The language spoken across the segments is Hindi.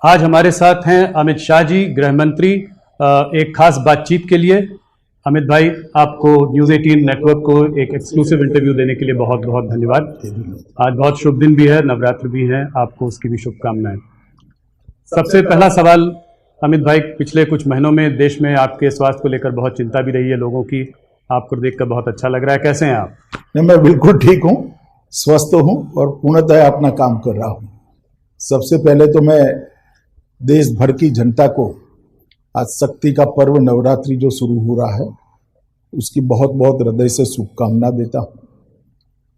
आज हमारे साथ हैं अमित शाह जी, गृह मंत्री, एक खास बातचीत के लिए। अमित भाई, आपको न्यूज़ 18 नेटवर्क को एक एक्सक्लूसिव इंटरव्यू देने के लिए बहुत बहुत धन्यवाद। आज बहुत शुभ दिन भी है, नवरात्र भी है, आपको उसकी भी शुभकामनाएं। सबसे पहला सवाल अमित भाई, पिछले कुछ महीनों में देश में आपके स्वास्थ्य को लेकर बहुत चिंता भी रही है लोगों की। आपको देखकर बहुत अच्छा लग रहा है, कैसे हैं आप? मैं बिल्कुल ठीक हूँ, स्वस्थ हूँ और पूर्णतः अपना काम कर रहा हूँ। सबसे पहले तो मैं देश भर की जनता को आज शक्ति का पर्व नवरात्रि जो शुरू हो रहा है उसकी बहुत बहुत हृदय से शुभकामना देता हूँ।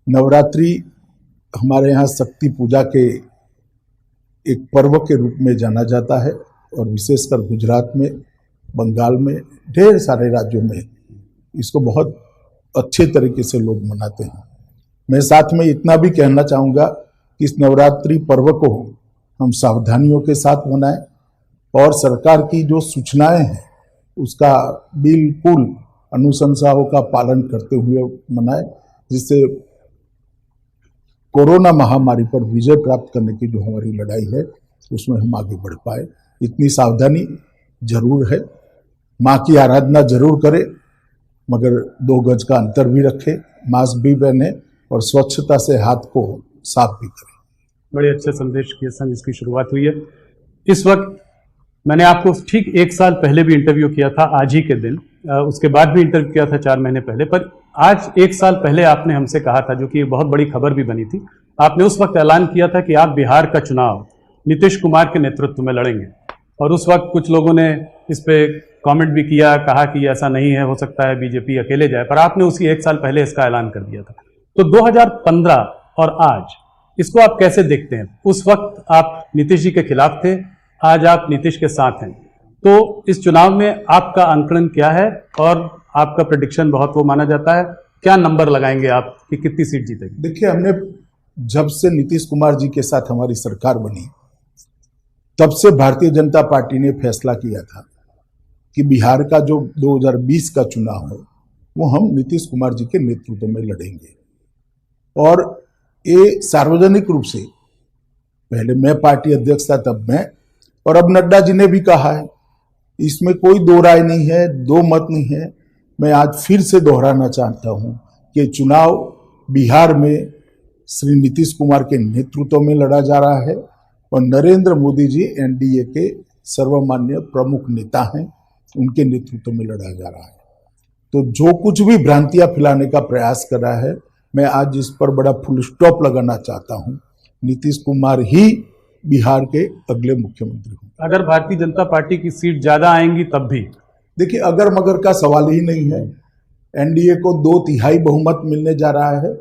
नवरात्रि हमारे यहाँ शक्ति पूजा के एक पर्व के रूप में जाना जाता है और विशेषकर गुजरात में, बंगाल में, ढेर सारे राज्यों में इसको बहुत अच्छे तरीके से लोग मनाते हैं। मैं साथ में इतना भी कहना चाहूँगा कि इस नवरात्रि पर्व को हम सावधानियों के साथ मनाएं और सरकार की जो सूचनाएं हैं उसका बिल्कुल अनुशंसाओं का पालन करते हुए मनाएं, जिससे कोरोना महामारी पर विजय प्राप्त करने की जो हमारी लड़ाई है उसमें हम आगे बढ़ पाए। इतनी सावधानी जरूर है। माँ की आराधना जरूर करें, मगर 2 गज का अंतर भी रखें, मास्क भी पहने और स्वच्छता से हाथ को साफ भी करें। बड़े अच्छे संदेश के संग इसकी शुरुआत हुई है। इस वक्त मैंने आपको ठीक 1 साल पहले भी इंटरव्यू किया था, आज ही के दिन। उसके बाद भी इंटरव्यू किया था 4 महीने पहले, पर आज 1 साल पहले आपने हमसे कहा था, जो कि बहुत बड़ी खबर भी बनी थी। आपने उस वक्त ऐलान किया था कि आप बिहार का चुनाव नीतीश कुमार के नेतृत्व में लड़ेंगे, और उस वक्त कुछ लोगों ने इस पे कमेंट भी किया, कहा कि ऐसा नहीं है, हो सकता है बीजेपी अकेले जाए, पर आपने उसी 1 साल पहले इसका ऐलान कर दिया था। तो 2015 और आज इसको आप कैसे देखते हैं? उस वक्त आप नीतीश जी के खिलाफ थे, आज आप नीतीश के साथ हैं, तो इस चुनाव में आपका आंकलन क्या है? और आपका प्रेडिक्शन बहुत वो माना जाता है, क्या नंबर लगाएंगे आप कि कितनी सीट जीतेगी? देखिए, हमने जब से नीतीश कुमार जी के साथ हमारी सरकार बनी तब से भारतीय जनता पार्टी ने फैसला किया था कि बिहार का जो 2020 का चुनाव है वो हम नीतीश कुमार जी के नेतृत्व में लड़ेंगे। और ये सार्वजनिक रूप से, पहले मैं पार्टी अध्यक्ष था तब मैं, और अब नड्डा जी ने भी कहा है, इसमें कोई दो राय नहीं है, दो मत नहीं है। मैं आज फिर से दोहराना चाहता हूं कि चुनाव बिहार में श्री नीतीश कुमार के नेतृत्व में लड़ा जा रहा है और नरेंद्र मोदी जी एनडीए के सर्वमान्य प्रमुख नेता हैं, उनके नेतृत्व में लड़ा जा रहा है। तो जो कुछ भी भ्रांतियां फैलाने का प्रयास कर रहा है, मैं आज इस पर बड़ा फुल स्टॉप लगाना चाहता हूं। नीतीश कुमार ही बिहार के अगले मुख्यमंत्री होंगे। अगर भारतीय जनता पार्टी की सीट ज्यादा आएंगी तब भी? देखिए, अगर मगर का सवाल ही नहीं है। एनडीए को 2/3 बहुमत मिलने जा रहा है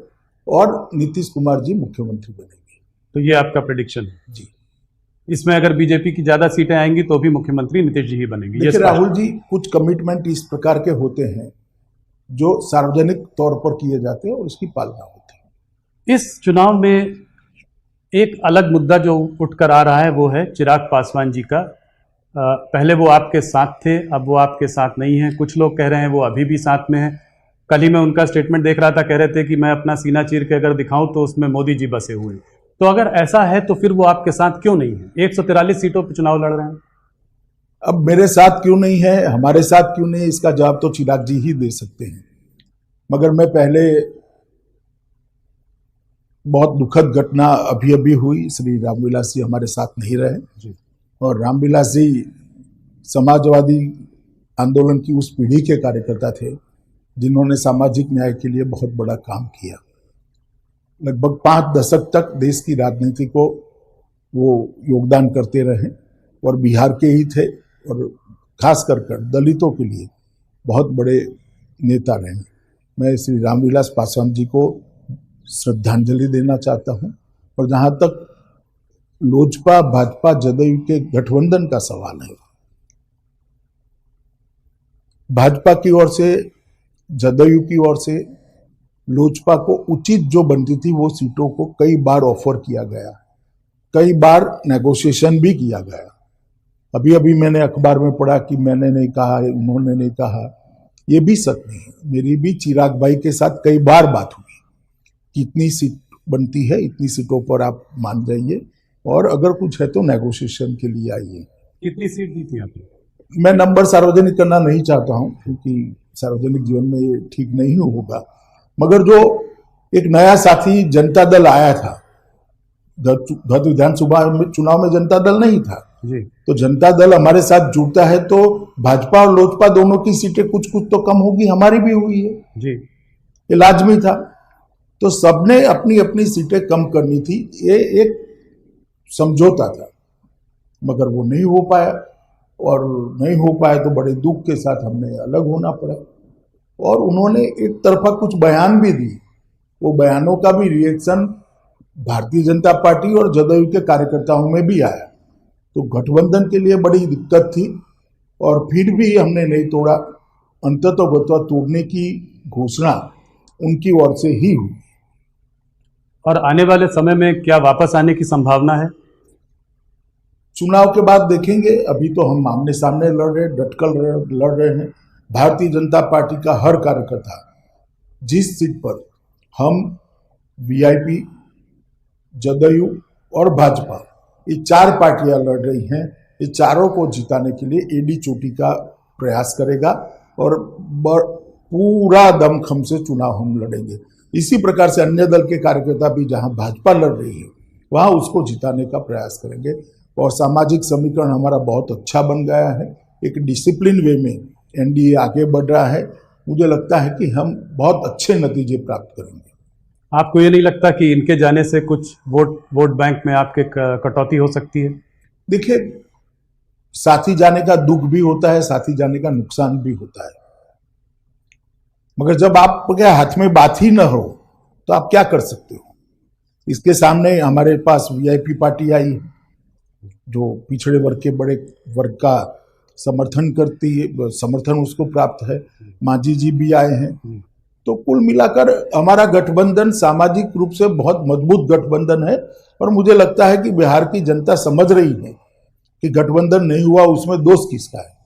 और नीतीश कुमार जी मुख्यमंत्री बनेंगे। तो ये आपका प्रेडिक्शन है जी। इसमें अगर बीजेपी की ज्यादा सीटें आएंगी तो भी मुख्यमंत्री नीतीश जी ही बनेंगे? देखिए राहुल जी, कुछ कमिटमेंट इस प्रकार के होते हैं जो सार्वजनिक तौर पर किए जाते हैं और उसकी पालना होती है। इस चुनाव में एक अलग मुद्दा जो उठकर आ रहा है वो है चिराग पासवान जी का। पहले वो आपके साथ थे, अब वो आपके साथ नहीं है। कुछ लोग कह रहे हैं वो अभी भी साथ में है। कल ही मैं उनका स्टेटमेंट देख रहा था, कह रहे थे कि मैं अपना सीना चीर के अगर दिखाऊं तो उसमें मोदी जी बसे हुए हैं। तो अगर ऐसा है तो फिर वो आपके साथ क्यों नहीं है? 143 सीटों पर चुनाव लड़ रहे हैं। अब मेरे साथ क्यों नहीं है, हमारे साथ क्यों नहीं है, इसका जवाब तो चिराग जी ही दे सकते हैं। मगर मैं पहले, बहुत दुखद घटना अभी अभी हुई, श्री रामविलास जी हमारे साथ नहीं रहे जी। और रामविलास जी समाजवादी आंदोलन की उस पीढ़ी के कार्यकर्ता थे जिन्होंने सामाजिक न्याय के लिए बहुत बड़ा काम किया। लगभग 5 दशक तक देश की राजनीति को वो योगदान करते रहे और बिहार के ही थे और खास कर दलितों के लिए बहुत बड़े नेता रहे। मैं श्री रामविलास पासवान जी को श्रद्धांजलि देना चाहता हूं। और जहां तक लोजपा भाजपा जदयू के गठबंधन का सवाल है, भाजपा की ओर से, जदयू की ओर से लोजपा को उचित जो बनती थी वो सीटों को कई बार ऑफर किया गया, कई बार नेगोशिएशन भी किया गया। अभी अभी मैंने अखबार में पढ़ा कि मैंने नहीं कहा, उन्होंने नहीं कहा, ये भी सच नहीं है। मेरी भी चिराग भाई के साथ कई बार बात हुई कि इतनी सीट बनती है, इतनी सीटों पर आप मान जाइए और अगर कुछ है तो नेगोशिएशन के लिए आइए। कितनी सीट दी थी आपने? मैं नंबर सार्वजनिक करना नहीं चाहता हूं क्योंकि सार्वजनिक जीवन में ये ठीक नहीं होगा, मगर जो एक नया साथी जनता दल आया था, गत विधानसभा चुनाव में जनता दल नहीं था जी। तो जनता दल हमारे साथ जुड़ता है तो भाजपा और लोजपा दोनों की सीटें कुछ कुछ तो कम होगी, हमारी भी हुई है जी। ये लाजमी था। तो सबने अपनी अपनी सीटें कम करनी थी, ये एक समझौता था, मगर वो नहीं हो पाया और नहीं हो पाया तो बड़े दुख के साथ हमने अलग होना पड़ा। और उन्होंने एक तरफा कुछ बयान भी दिए, वो बयानों का भी रिएक्शन भारतीय जनता पार्टी और जदयू के कार्यकर्ताओं में भी आया, तो गठबंधन के लिए बड़ी दिक्कत थी और फिर भी हमने नहीं तोड़ा। अंततः तोड़ने की घोषणा उनकी ओर से ही हुई। और आने वाले समय में क्या वापस आने की संभावना है? चुनाव के बाद देखेंगे, अभी तो हम आमने सामने लड़ रहे, डटकर लड़ रहे हैं। भारतीय जनता पार्टी का हर कार्यकर्ता जिस सीट पर हम वीआईपी, जदयू और भाजपा ये चार पार्टियां लड़ रही हैं, ये चारों को जिताने के लिए एडी चोटी का प्रयास करेगा और पूरा दमखम से चुनाव हम लड़ेंगे। इसी प्रकार से अन्य दल के कार्यकर्ता भी जहां भाजपा लड़ रही है वहां उसको जिताने का प्रयास करेंगे। और सामाजिक समीकरण हमारा बहुत अच्छा बन गया है, एक डिसिप्लिन वे में एनडीए आगे बढ़ रहा है। मुझे लगता है कि हम बहुत अच्छे नतीजे प्राप्त करेंगे। आपको ये नहीं लगता कि इनके जाने से कुछ वोट बैंक में आपके कटौती हो सकती है? देखिए, साथी जाने का दुख भी होता है, साथी जाने का नुकसान भी होता है, मगर जब आपके हाथ में बात ही न हो तो आप क्या कर सकते हो। इसके सामने हमारे पास वीआईपी पार्टी आई है जो पिछड़े वर्ग के बड़े वर्ग का समर्थन करती है, समर्थन उसको प्राप्त है। मांझी जी भी आए हैं, तो कुल मिलाकर हमारा गठबंधन सामाजिक रूप से बहुत मजबूत गठबंधन है। और मुझे लगता है कि बिहार की जनता समझ रही है कि गठबंधन नहीं हुआ उसमें दोष किसका है।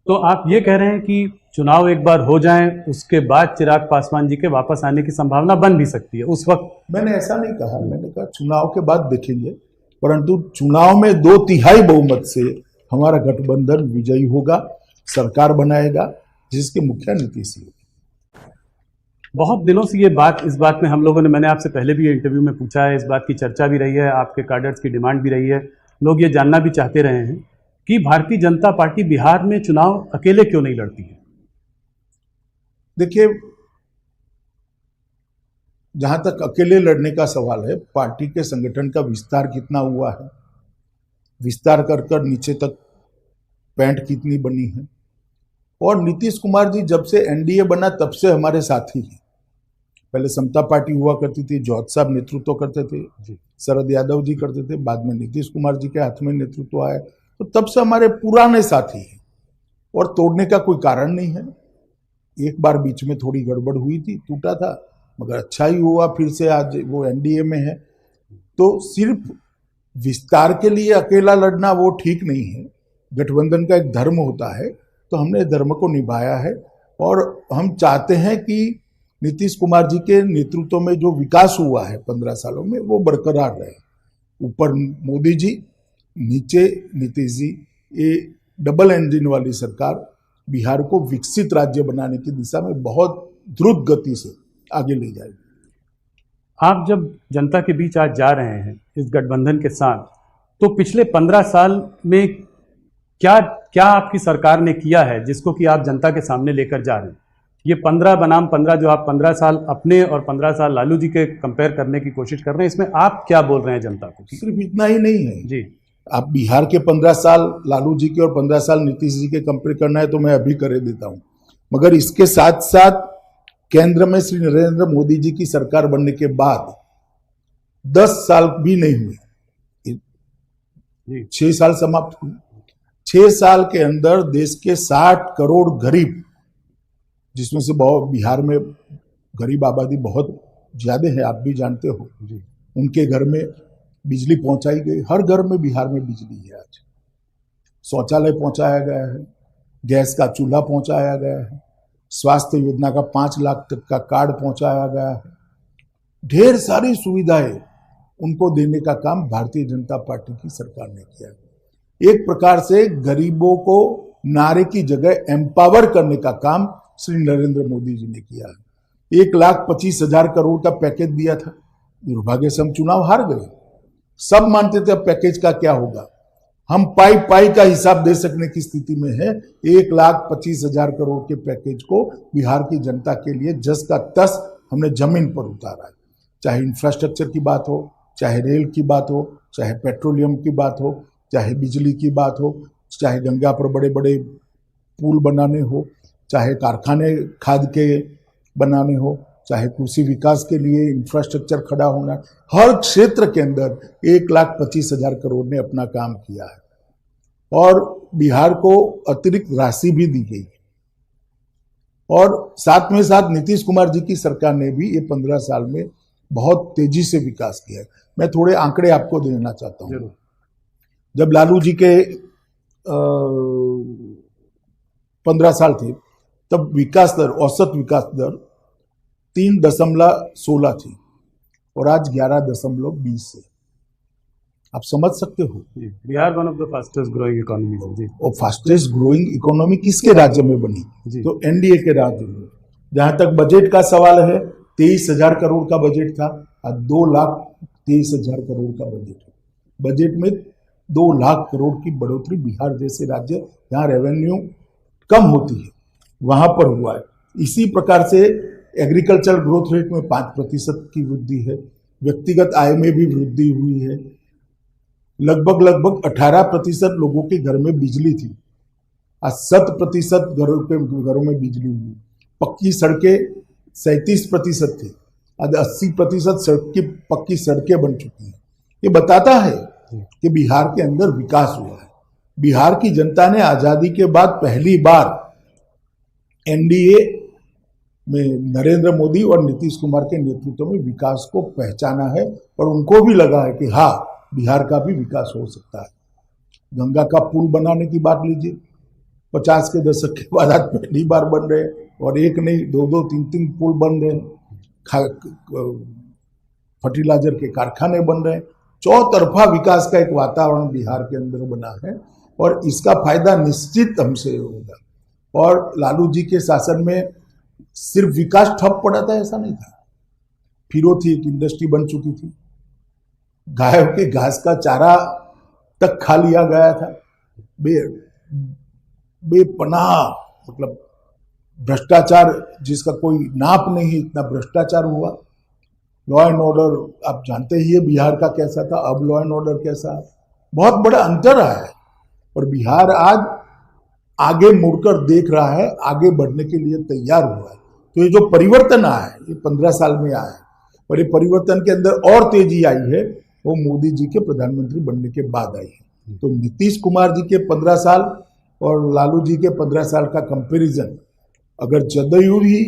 तो आप ये कह रहे हैं कि चुनाव एक बार हो जाएं, उसके बाद चिराग पासवान जी के वापस आने की संभावना बन भी सकती है उस वक्त? मैंने ऐसा नहीं कहा, मैंने कहा चुनाव के बाद देखेंगे, परंतु चुनाव में 2/3 बहुमत से हमारा गठबंधन विजयी होगा, सरकार बनाएगा जिसके मुखिया नीतीश जी। बहुत दिनों से इस बात में हम लोगों ने, मैंने आपसे पहले भी इंटरव्यू में पूछा है, इस बात की चर्चा भी रही है, आपके कैडर्स की डिमांड भी रही है, लोग ये जानना भी चाहते रहे हैं कि भारतीय जनता पार्टी बिहार में चुनाव अकेले क्यों नहीं लड़ती है? देखिए, जहां तक अकेले लड़ने का सवाल है, पार्टी के संगठन का विस्तार कितना हुआ है, विस्तार कर नीचे तक पैंट कितनी बनी है। और नीतीश कुमार जी जब से एनडीए बना तब से हमारे साथी हैं। पहले समता पार्टी हुआ करती थी, जौहर साहब नेतृत्व करते थे, शरद यादव जी करते थे, बाद में नीतीश कुमार जी के हाथ में नेतृत्व आया, तो तब से हमारे पुराने साथी हैं और तोड़ने का कोई कारण नहीं है। एक बार बीच में थोड़ी गड़बड़ हुई थी, टूटा था, मगर अच्छा ही हुआ, फिर से आज वो एनडीए में है। तो सिर्फ विस्तार के लिए अकेला लड़ना वो ठीक नहीं है, गठबंधन का एक धर्म होता है, तो हमने धर्म को निभाया है। और हम चाहते हैं कि नीतीश कुमार जी के नेतृत्व में जो विकास हुआ है 15 सालों में वो बरकरार रहे। ऊपर मोदी जी, नीचे नीतीश जी, ये डबल इंजन वाली सरकार बिहार को विकसित राज्य बनाने की दिशा में बहुत द्रुत गति से आगे ले जाएगी। आप जब जनता के बीच आज जा रहे हैं इस गठबंधन के साथ, तो पिछले 15 साल में क्या क्या आपकी सरकार ने किया है जिसको कि आप जनता के सामने लेकर जा रहे हैं? ये 15 बनाम 15 जो आप 15 साल अपने और 15 साल लालू जी के कंपेयर करने की कोशिश कर रहे हैं, इसमें आप क्या बोल रहे हैं जनता को? सिर्फ इतना ही नहीं है जी, आप बिहार के 15 साल लालू जी के और 15 साल नीतीश जी के कंपेयर करना है तो मैं अभी कर देता हूं, मगर इसके साथ साथ केंद्र में श्री नरेंद्र मोदी जी की सरकार बनने के बाद 10 साल भी नहीं हुए, 6 साल समाप्त हुए। 6 साल के अंदर देश के 60 करोड़ गरीब, जिसमें से बहुत बिहार में गरीब आबादी बहुत ज्यादा है, आप भी जानते हो, उनके घर में बिजली पहुंचाई गई। हर घर में बिहार में बिजली है, आज शौचालय पहुंचाया गया है, गैस का चूल्हा पहुंचाया गया है, स्वास्थ्य योजना का 5 लाख तक का कार्ड पहुंचाया गया है, ढेर सारी सुविधाएं उनको देने का काम भारतीय जनता पार्टी की सरकार ने किया। एक प्रकार से गरीबों को नारे की जगह एम्पावर करने का काम श्री नरेंद्र मोदी जी ने किया है। 1,25,000 करोड़ का पैकेज दिया था, दुर्भाग्य से हम चुनाव हार गए। सब मानते थे अब पैकेज का क्या होगा, हम पाई पाई का हिसाब दे सकने की स्थिति में है। 1,25,000 करोड़ के पैकेज को बिहार की जनता के लिए जस का तस हमने जमीन पर उतारा है। चाहे इंफ्रास्ट्रक्चर की बात हो, चाहे रेल की बात हो, चाहे पेट्रोलियम की बात हो, चाहे बिजली की बात हो, चाहे गंगा पर बड़े बड़े पुल बनाने हो, चाहे कारखाने खाद के बनाने हो, चाहे कृषि विकास के लिए इंफ्रास्ट्रक्चर खड़ा होना, हर क्षेत्र के अंदर 1,25,000 करोड़ ने अपना काम किया है। और बिहार को अतिरिक्त राशि भी दी गई। और साथ में साथ नीतीश कुमार जी की सरकार ने भी ये 15 साल में बहुत तेजी से विकास किया है। मैं थोड़े आंकड़े आपको देना चाहता हूँ। जब लालू जी के 15 साल थे तब विकास दर, औसत विकास दर 3.16 थी और आज 11.20 है। आप समझ सकते हो Bihar one of the fastest growing economy ji. और फास्टेस्ट ग्रोइंग इकोनॉमी किसके राज्य में बनी? तो एनडीए के राज्य में। जहां तक बजट का सवाल है, 23,000 करोड़ का बजट था, आज 2,23,000 करोड़ का बजट है। बजट में 2 लाख करोड़ की बढ़ोतरी बिहार जैसे राज्य जहां रेवेन्यू कम होती है वहां पर हुआ है। इसी प्रकार से एग्रीकल्चर ग्रोथ रेट में 5% की वृद्धि है। व्यक्तिगत आय में भी वृद्धि हुई है। लगभग 18% लोगों के घर में बिजली थी, आज 100% घरों में बिजली हुई। पक्की सड़कें 37% थी, आज 80% पक्की सड़कें बन चुकी हैं। ये बताता है कि बिहार के अंदर विकास हुआ है। बिहार की जनता ने आजादी के बाद पहली बार एनडीए में नरेंद्र मोदी और नीतीश कुमार के नेतृत्व में विकास को पहचाना है और उनको भी लगा है कि हाँ, बिहार का भी विकास हो सकता है। गंगा का पुल बनाने की बात लीजिए, 50 के दशक के बाद आज पहली बार बन रहे हैं और एक नहीं, 2-2, 3-3 पुल बन रहे हैं। फर्टिलाइजर के कारखाने बन रहे हैं। चौतरफा विकास का एक वातावरण बिहार के अंदर बना है और इसका फायदा निश्चित हमसे होगा। और लालू जी के शासन में सिर्फ विकास ठप पड़ा था ऐसा नहीं था। फिरो थी, एक इंडस्ट्री बन चुकी थी। गायों के घास का चारा तक खा लिया गया था। बेपनाह मतलब भ्रष्टाचार जिसका कोई नाप नहीं, इतना भ्रष्टाचार हुआ। लॉ एंड ऑर्डर आप जानते ही है बिहार का कैसा था, अब लॉ एंड ऑर्डर कैसा है। बहुत बड़ा अंतर आया है और बिहार आज आगे मुड़कर देख रहा है, आगे बढ़ने के लिए तैयार हुआ है। तो ये जो परिवर्तन आया है ये 15 साल में आया है और ये परिवर्तन के अंदर और तेजी आई है वो मोदी जी के प्रधानमंत्री बनने के बाद आई है। तो नीतीश कुमार जी के 15 साल और लालू जी के 15 साल का कंपैरिजन अगर जदयू ही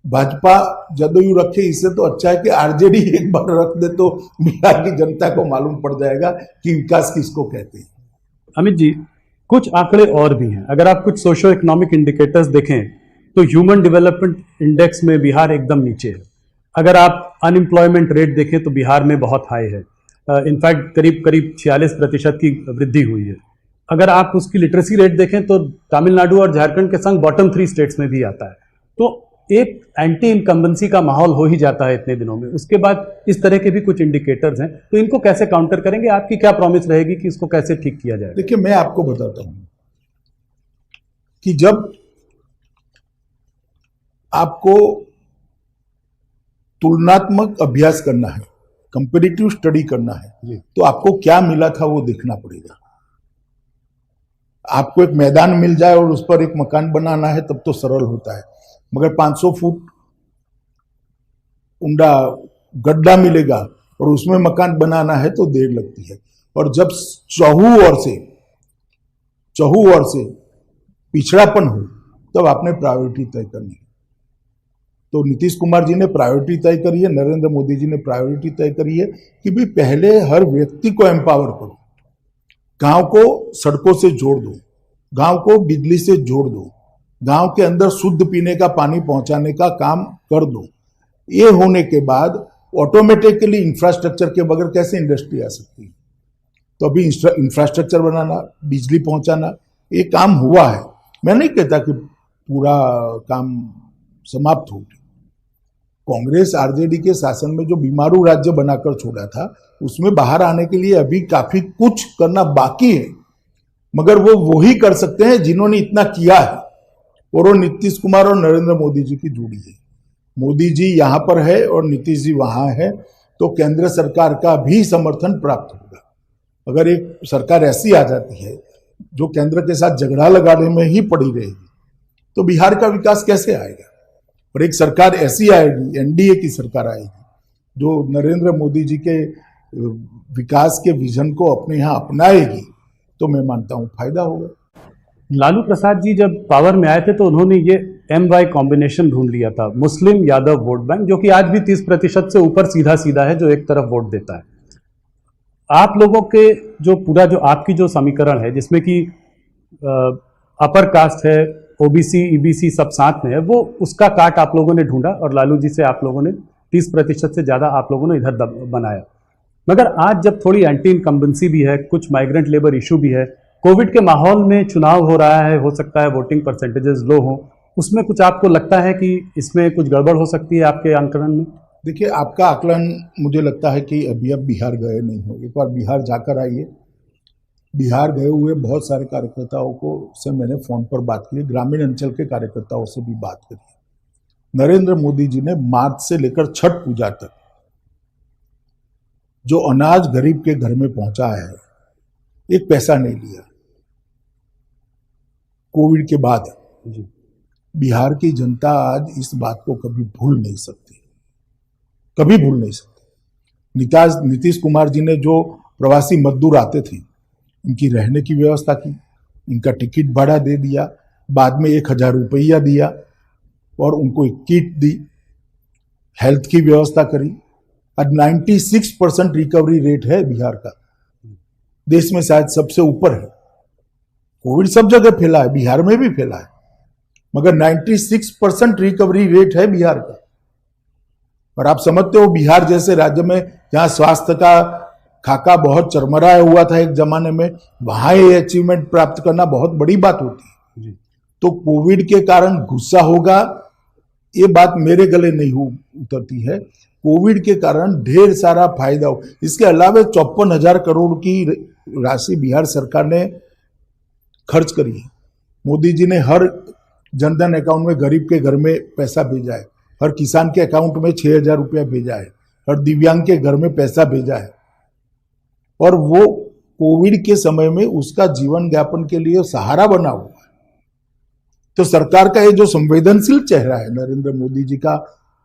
भाजपा जदयू रखे, इससे तो अच्छा है कि आरजेडी एक बार रख दे तो बिहार की जनता को मालूम पड़ जाएगा कि विकास किसको कहते हैं। अमित जी, कुछ आंकड़े और भी हैं। अगर आप कुछ सोशो इकोनॉमिक इंडिकेटर्स देखें तो ह्यूमन डेवलपमेंट इंडेक्स में बिहार एकदम नीचे है। अगर आप अनएम्प्लॉयमेंट रेट देखें तो बिहार में बहुत हाई है। इनफैक्ट करीब 46% की वृद्धि हुई है। अगर आप उसकी लिटरेसी रेट देखें तो तमिलनाडु और झारखंड के संग बॉटम 3 स्टेट्स में भी आता है। तो एक एंटी इनकम्बेंसी का माहौल हो ही जाता है इतने दिनों में। उसके बाद इस तरह के भी कुछ इंडिकेटर्स हैं, तो इनको कैसे काउंटर करेंगे? आपकी क्या प्रॉमिस रहेगी कि इसको कैसे ठीक किया जाए? देखिए, मैं आपको बताता हूं कि जब आपको तुलनात्मक अभ्यास करना है, कंपैरेटिव स्टडी करना है, तो आपको क्या मिला था वो देखना पड़ेगा। आपको एक मैदान मिल जाए और उस पर एक मकान बनाना है तब तो सरल होता है, मगर 500 फुट ऊंडा गड्ढा मिलेगा और उसमें मकान बनाना है तो देर लगती है। और जब चहु ओर से पिछड़ापन हो तब आपने प्रायोरिटी तय करनी है। तो नीतीश कुमार जी ने प्रायोरिटी तय करी है, नरेंद्र मोदी जी ने प्रायोरिटी तय करी है कि भी पहले हर व्यक्ति को एम्पावर करो, गांव को सड़कों से जोड़ दो, गांव को बिजली से जोड़ दो, गांव के अंदर शुद्ध पीने का पानी पहुंचाने का काम कर दो। ये होने के बाद ऑटोमेटिकली इंफ्रास्ट्रक्चर के बगैर कैसे इंडस्ट्री आ सकती है? तो अभी इंफ्रास्ट्रक्चर बनाना, बिजली पहुंचाना, ये काम हुआ है। मैं नहीं कहता कि पूरा काम समाप्त हो गया। कांग्रेस आरजेडी के शासन में जो बीमारू राज्य बनाकर छोड़ा था, उसमें बाहर आने के लिए अभी काफी कुछ करना बाकी है, मगर वो वही कर सकते हैं जिन्होंने इतना किया है, और वो नीतीश कुमार और नरेंद्र मोदी जी की जोड़ी है। मोदी जी यहां पर है और नीतीश जी वहां है, तो केंद्र सरकार का भी समर्थन प्राप्त होगा। अगर एक सरकार ऐसी आ जाती है जो केंद्र के साथ झगड़ा लगाने में ही पड़ी रहेगी, तो बिहार का विकास कैसे आएगा? और एक सरकार ऐसी आएगी, एनडीए की सरकार आएगी, जो नरेंद्र मोदी जी के विकास के विजन को अपने यहाँ अपनाएगी, तो मैं मानता हूं फायदा होगा। लालू प्रसाद जी जब पावर में आए थे तो उन्होंने ये MY कॉम्बिनेशन ढूंढ लिया था, मुस्लिम यादव वोट बैंक, जो कि आज भी 30% से ऊपर सीधा सीधा है, जो एक तरफ वोट देता है। आप लोगों के जो आपकी जो समीकरण है, जिसमें कि अपर कास्ट है, OBC EBC सब साथ में है, वो उसका काट आप लोगों ने ढूंढा और लालू जी से आप लोगों ने 30% से ज्यादा आप लोगों ने इधर बनाया। मगर आज जब थोड़ी एंटी इनकम्बेंसी भी है, कुछ माइग्रेंट लेबर इशू भी है, कोविड के माहौल में चुनाव हो रहा है, हो सकता है वोटिंग परसेंटेजेस लो हो, उसमें कुछ आपको लगता है कि इसमें कुछ गड़बड़ हो सकती है आपके आंकलन में? देखिए, आपका आकलन मुझे लगता है कि अभी अब बिहार गए नहीं हो। एक बार बिहार जाकर आइए। बिहार गए हुए बहुत सारे कार्यकर्ताओं को से मैंने फोन पर बात की, ग्रामीण अंचल के कार्यकर्ताओं से भी बात करी। नरेंद्र मोदी जी ने मार्च से लेकर छठ पूजा तक जो अनाज गरीब के घर में पहुंचा है, एक पैसा नहीं लिया। कोविड के बाद बिहार की जनता आज इस बात को कभी भूल नहीं सकती, कभी भूल नहीं सकती। नीतीश कुमार जी ने जो प्रवासी मजदूर आते थे, इनकी रहने की व्यवस्था की, इनका टिकट भाड़ा दे दिया, बाद में 1000 रुपया दिया और उनको एक किट दी, हेल्थ की व्यवस्था करी। आज 96% रिकवरी रेट है बिहार का, देश में शायद सबसे ऊपर है। कोविड सब जगह फैला है, बिहार में भी फैला है, मगर 96% रिकवरी रेट है बिहार का। और आप समझते हो, बिहार जैसे राज्य में जहां स्वास्थ्य का खाका बहुत चरमराया हुआ था एक जमाने में, वहां ये अचीवमेंट प्राप्त करना बहुत बड़ी बात होती है। तो कोविड के कारण गुस्सा होगा, ये बात मेरे गले नहीं उतरती है। कोविड के कारण ढेर सारा फायदा हो। इसके अलावा 54,000 करोड़ की राशि बिहार सरकार ने खर्च करी है। मोदी जी ने हर जनधन अकाउंट में गरीब के घर में पैसा भेजा है, हर किसान के अकाउंट में 6,000 रुपया भेजा है, हर दिव्यांग के घर में पैसा भेजा है, और वो कोविड के समय में उसका जीवन यापन के लिए सहारा बना हुआ है। तो सरकार का ये जो संवेदनशील चेहरा है नरेंद्र मोदी जी का,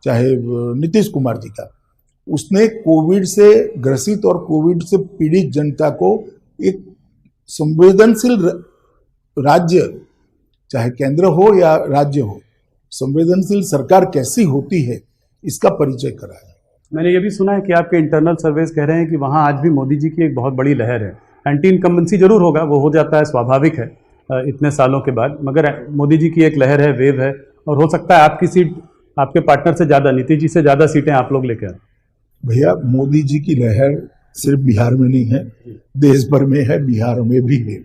चाहे नीतीश कुमार जी का, उसने कोविड से ग्रसित और कोविड से पीड़ित जनता को एक संवेदनशील राज्य, चाहे केंद्र हो या राज्य हो, संवेदनशील सरकार कैसी होती है, इसका परिचय कराया। मैंने ये भी सुना है कि आपके इंटरनल सर्वेस कह रहे हैं कि वहाँ आज भी मोदी जी की एक बहुत बड़ी लहर है। एंटी इनकम्बेंसी जरूर होगा, वो हो जाता है, स्वाभाविक है इतने सालों के बाद, मगर मोदी जी की एक लहर है, वेव है, और हो सकता है आपकी सीट आपके पार्टनर से ज़्यादा, नीतीश जी से ज़्यादा सीटें आप लोग लेकर आए। भैया, मोदी जी की लहर सिर्फ बिहार में नहीं है, देश भर में है, बिहार में भी है,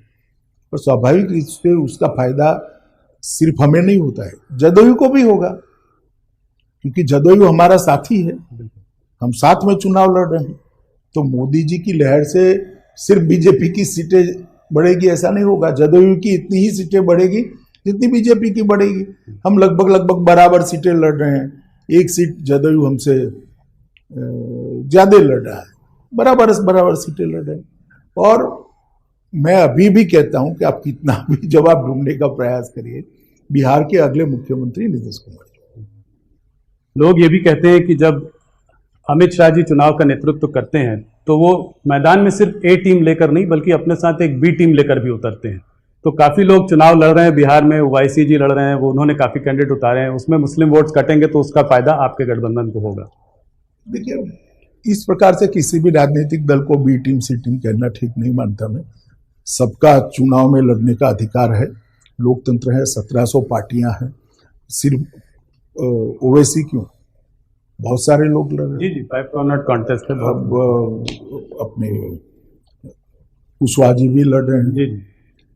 और स्वाभाविक रूप से उसका फायदा सिर्फ हमें नहीं होता है, जदयू को भी होगा, क्योंकि जदयू हमारा साथी है, हम साथ में चुनाव लड़ रहे हैं। तो मोदी जी की लहर से सिर्फ बीजेपी की सीटें बढ़ेगी ऐसा नहीं होगा, जदयू की इतनी ही सीटें बढ़ेगी जितनी बीजेपी की बढ़ेगी। हम लगभग बराबर सीटें लड़ रहे हैं, एक सीट जदयू हमसे ज्यादा लड़ रहा है, बराबर सीटें लड़ रहे हैं। और मैं अभी भी कहता हूं कि आप कितना भी जवाब ढूंढने का प्रयास करिए, बिहार के अगले मुख्यमंत्री नीतीश कुमार। लोग ये भी कहते हैं कि जब अमित शाह जी चुनाव का नेतृत्व करते हैं तो वो मैदान में सिर्फ A टीम लेकर नहीं, बल्कि अपने साथ एक B टीम लेकर भी उतरते हैं। तो काफी लोग चुनाव लड़ रहे हैं बिहार में, YC जी लड़ रहे हैं, वो उन्होंने काफी कैंडिडेट उतारे हैं, उसमें मुस्लिम वोट्स कटेंगे तो उसका फायदा आपके गठबंधन को होगा। देखिए, इस प्रकार से किसी भी राजनीतिक दल को B टीम C टीम कहना ठीक नहीं मानता मैं। सबका चुनाव में लड़ने का अधिकार है, लोकतंत्र है, 1700 पार्टियां हैं, सिर्फ ओवैसी क्यों, बहुत सारे लोग लड़ रहे जी जी, 5 कॉर्नर कॉन्टेस्ट है हैं। बहुत। अब अपने कुशवाहा जी भी लड़ रहे हैं जी जी,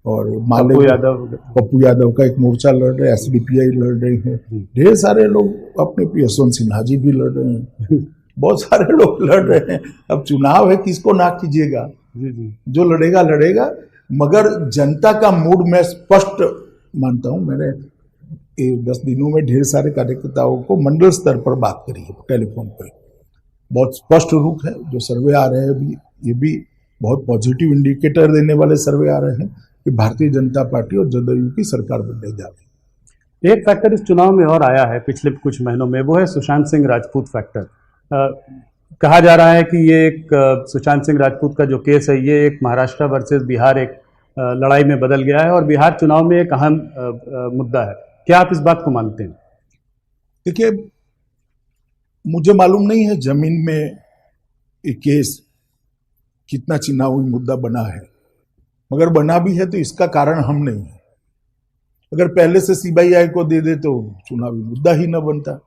और पप्पू यादव। पप्पू यादव का एक मोर्चा लड़ रहे हैं, एसडीपीआई लड़ रही है, ढेर सारे लोग अपने यशवंत सिन्हा जी भी लड़ रहे हैं, बहुत सारे लोग लड़ रहे हैं। अब चुनाव है, किसको ना कीजिएगा, जी जी, जो लड़ेगा लड़ेगा, मगर जनता का मूड मैं स्पष्ट मानता हूं। मैंने 10 दिनों में ढेर सारे कार्यकर्ताओं को मंडल स्तर पर बात करी है टेलीफोन पर, बहुत स्पष्ट रूप है। जो सर्वे आ रहे हैं अभी, ये भी बहुत पॉजिटिव इंडिकेटर देने वाले सर्वे आ रहे हैं कि भारतीय जनता पार्टी और जदयू की सरकार बनने जा रही है। एक फैक्टर इस चुनाव में और आया है पिछले कुछ महीनों में, वो है सुशांत सिंह राजपूत फैक्टर। कहा जा रहा है कि ये एक सुशांत सिंह राजपूत का जो केस है, ये एक महाराष्ट्र वर्सेस बिहार एक लड़ाई में बदल गया है और बिहार चुनाव में एक अहम मुद्दा है। क्या आप इस बात को मानते हैं? देखिए, मुझे मालूम नहीं है जमीन में ये केस कितना चुनावी मुद्दा बना है, मगर बना भी है तो इसका कारण हम नहीं है। अगर पहले से सीबीआई को दे दे तो चुनावी मुद्दा ही न बनता।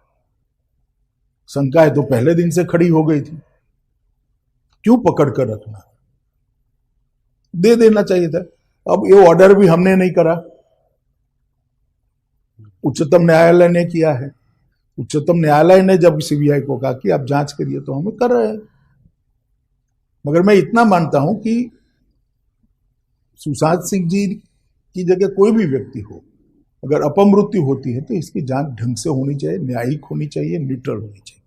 शंकाएं तो पहले दिन से खड़ी हो गई थी, क्यों पकड़ कर रखना, दे देना चाहिए था। अब ये ऑर्डर भी हमने नहीं करा, उच्चतम न्यायालय ने किया है। उच्चतम न्यायालय ने जब सीबीआई को कहा कि आप जांच करिए तो हम कर रहे हैं। मगर मैं इतना मानता हूं कि सुशांत सिंह जी की जगह कोई भी व्यक्ति हो, अगर अपमृत्यु होती है तो इसकी जांच ढंग से होनी चाहिए, न्यायिक होनी चाहिए, न्यूट्रल होनी चाहिए।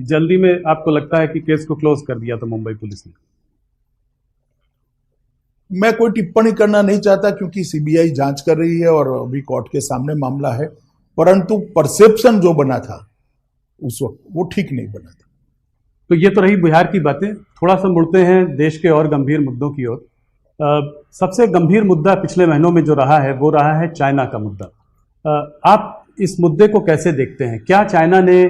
जल्दी में आपको लगता है कि केस को क्लोज कर दिया तो मुंबई पुलिस ने? मैं कोई टिप्पणी करना नहीं चाहता क्योंकि सीबीआई जांच कर रही है और अभी कोर्ट के सामने मामला है, परंतु परसेप्शन जो बना था उस वक्त वो ठीक नहीं बना था। तो ये तो रही बिहार की बातें। थोड़ा सा मुड़ते हैं देश के और गंभीर मुद्दों की ओर। सबसे गंभीर मुद्दा पिछले महीनों में जो रहा है वो रहा है चाइना का मुद्दा। आप इस मुद्दे को कैसे देखते हैं? क्या चाइना ने,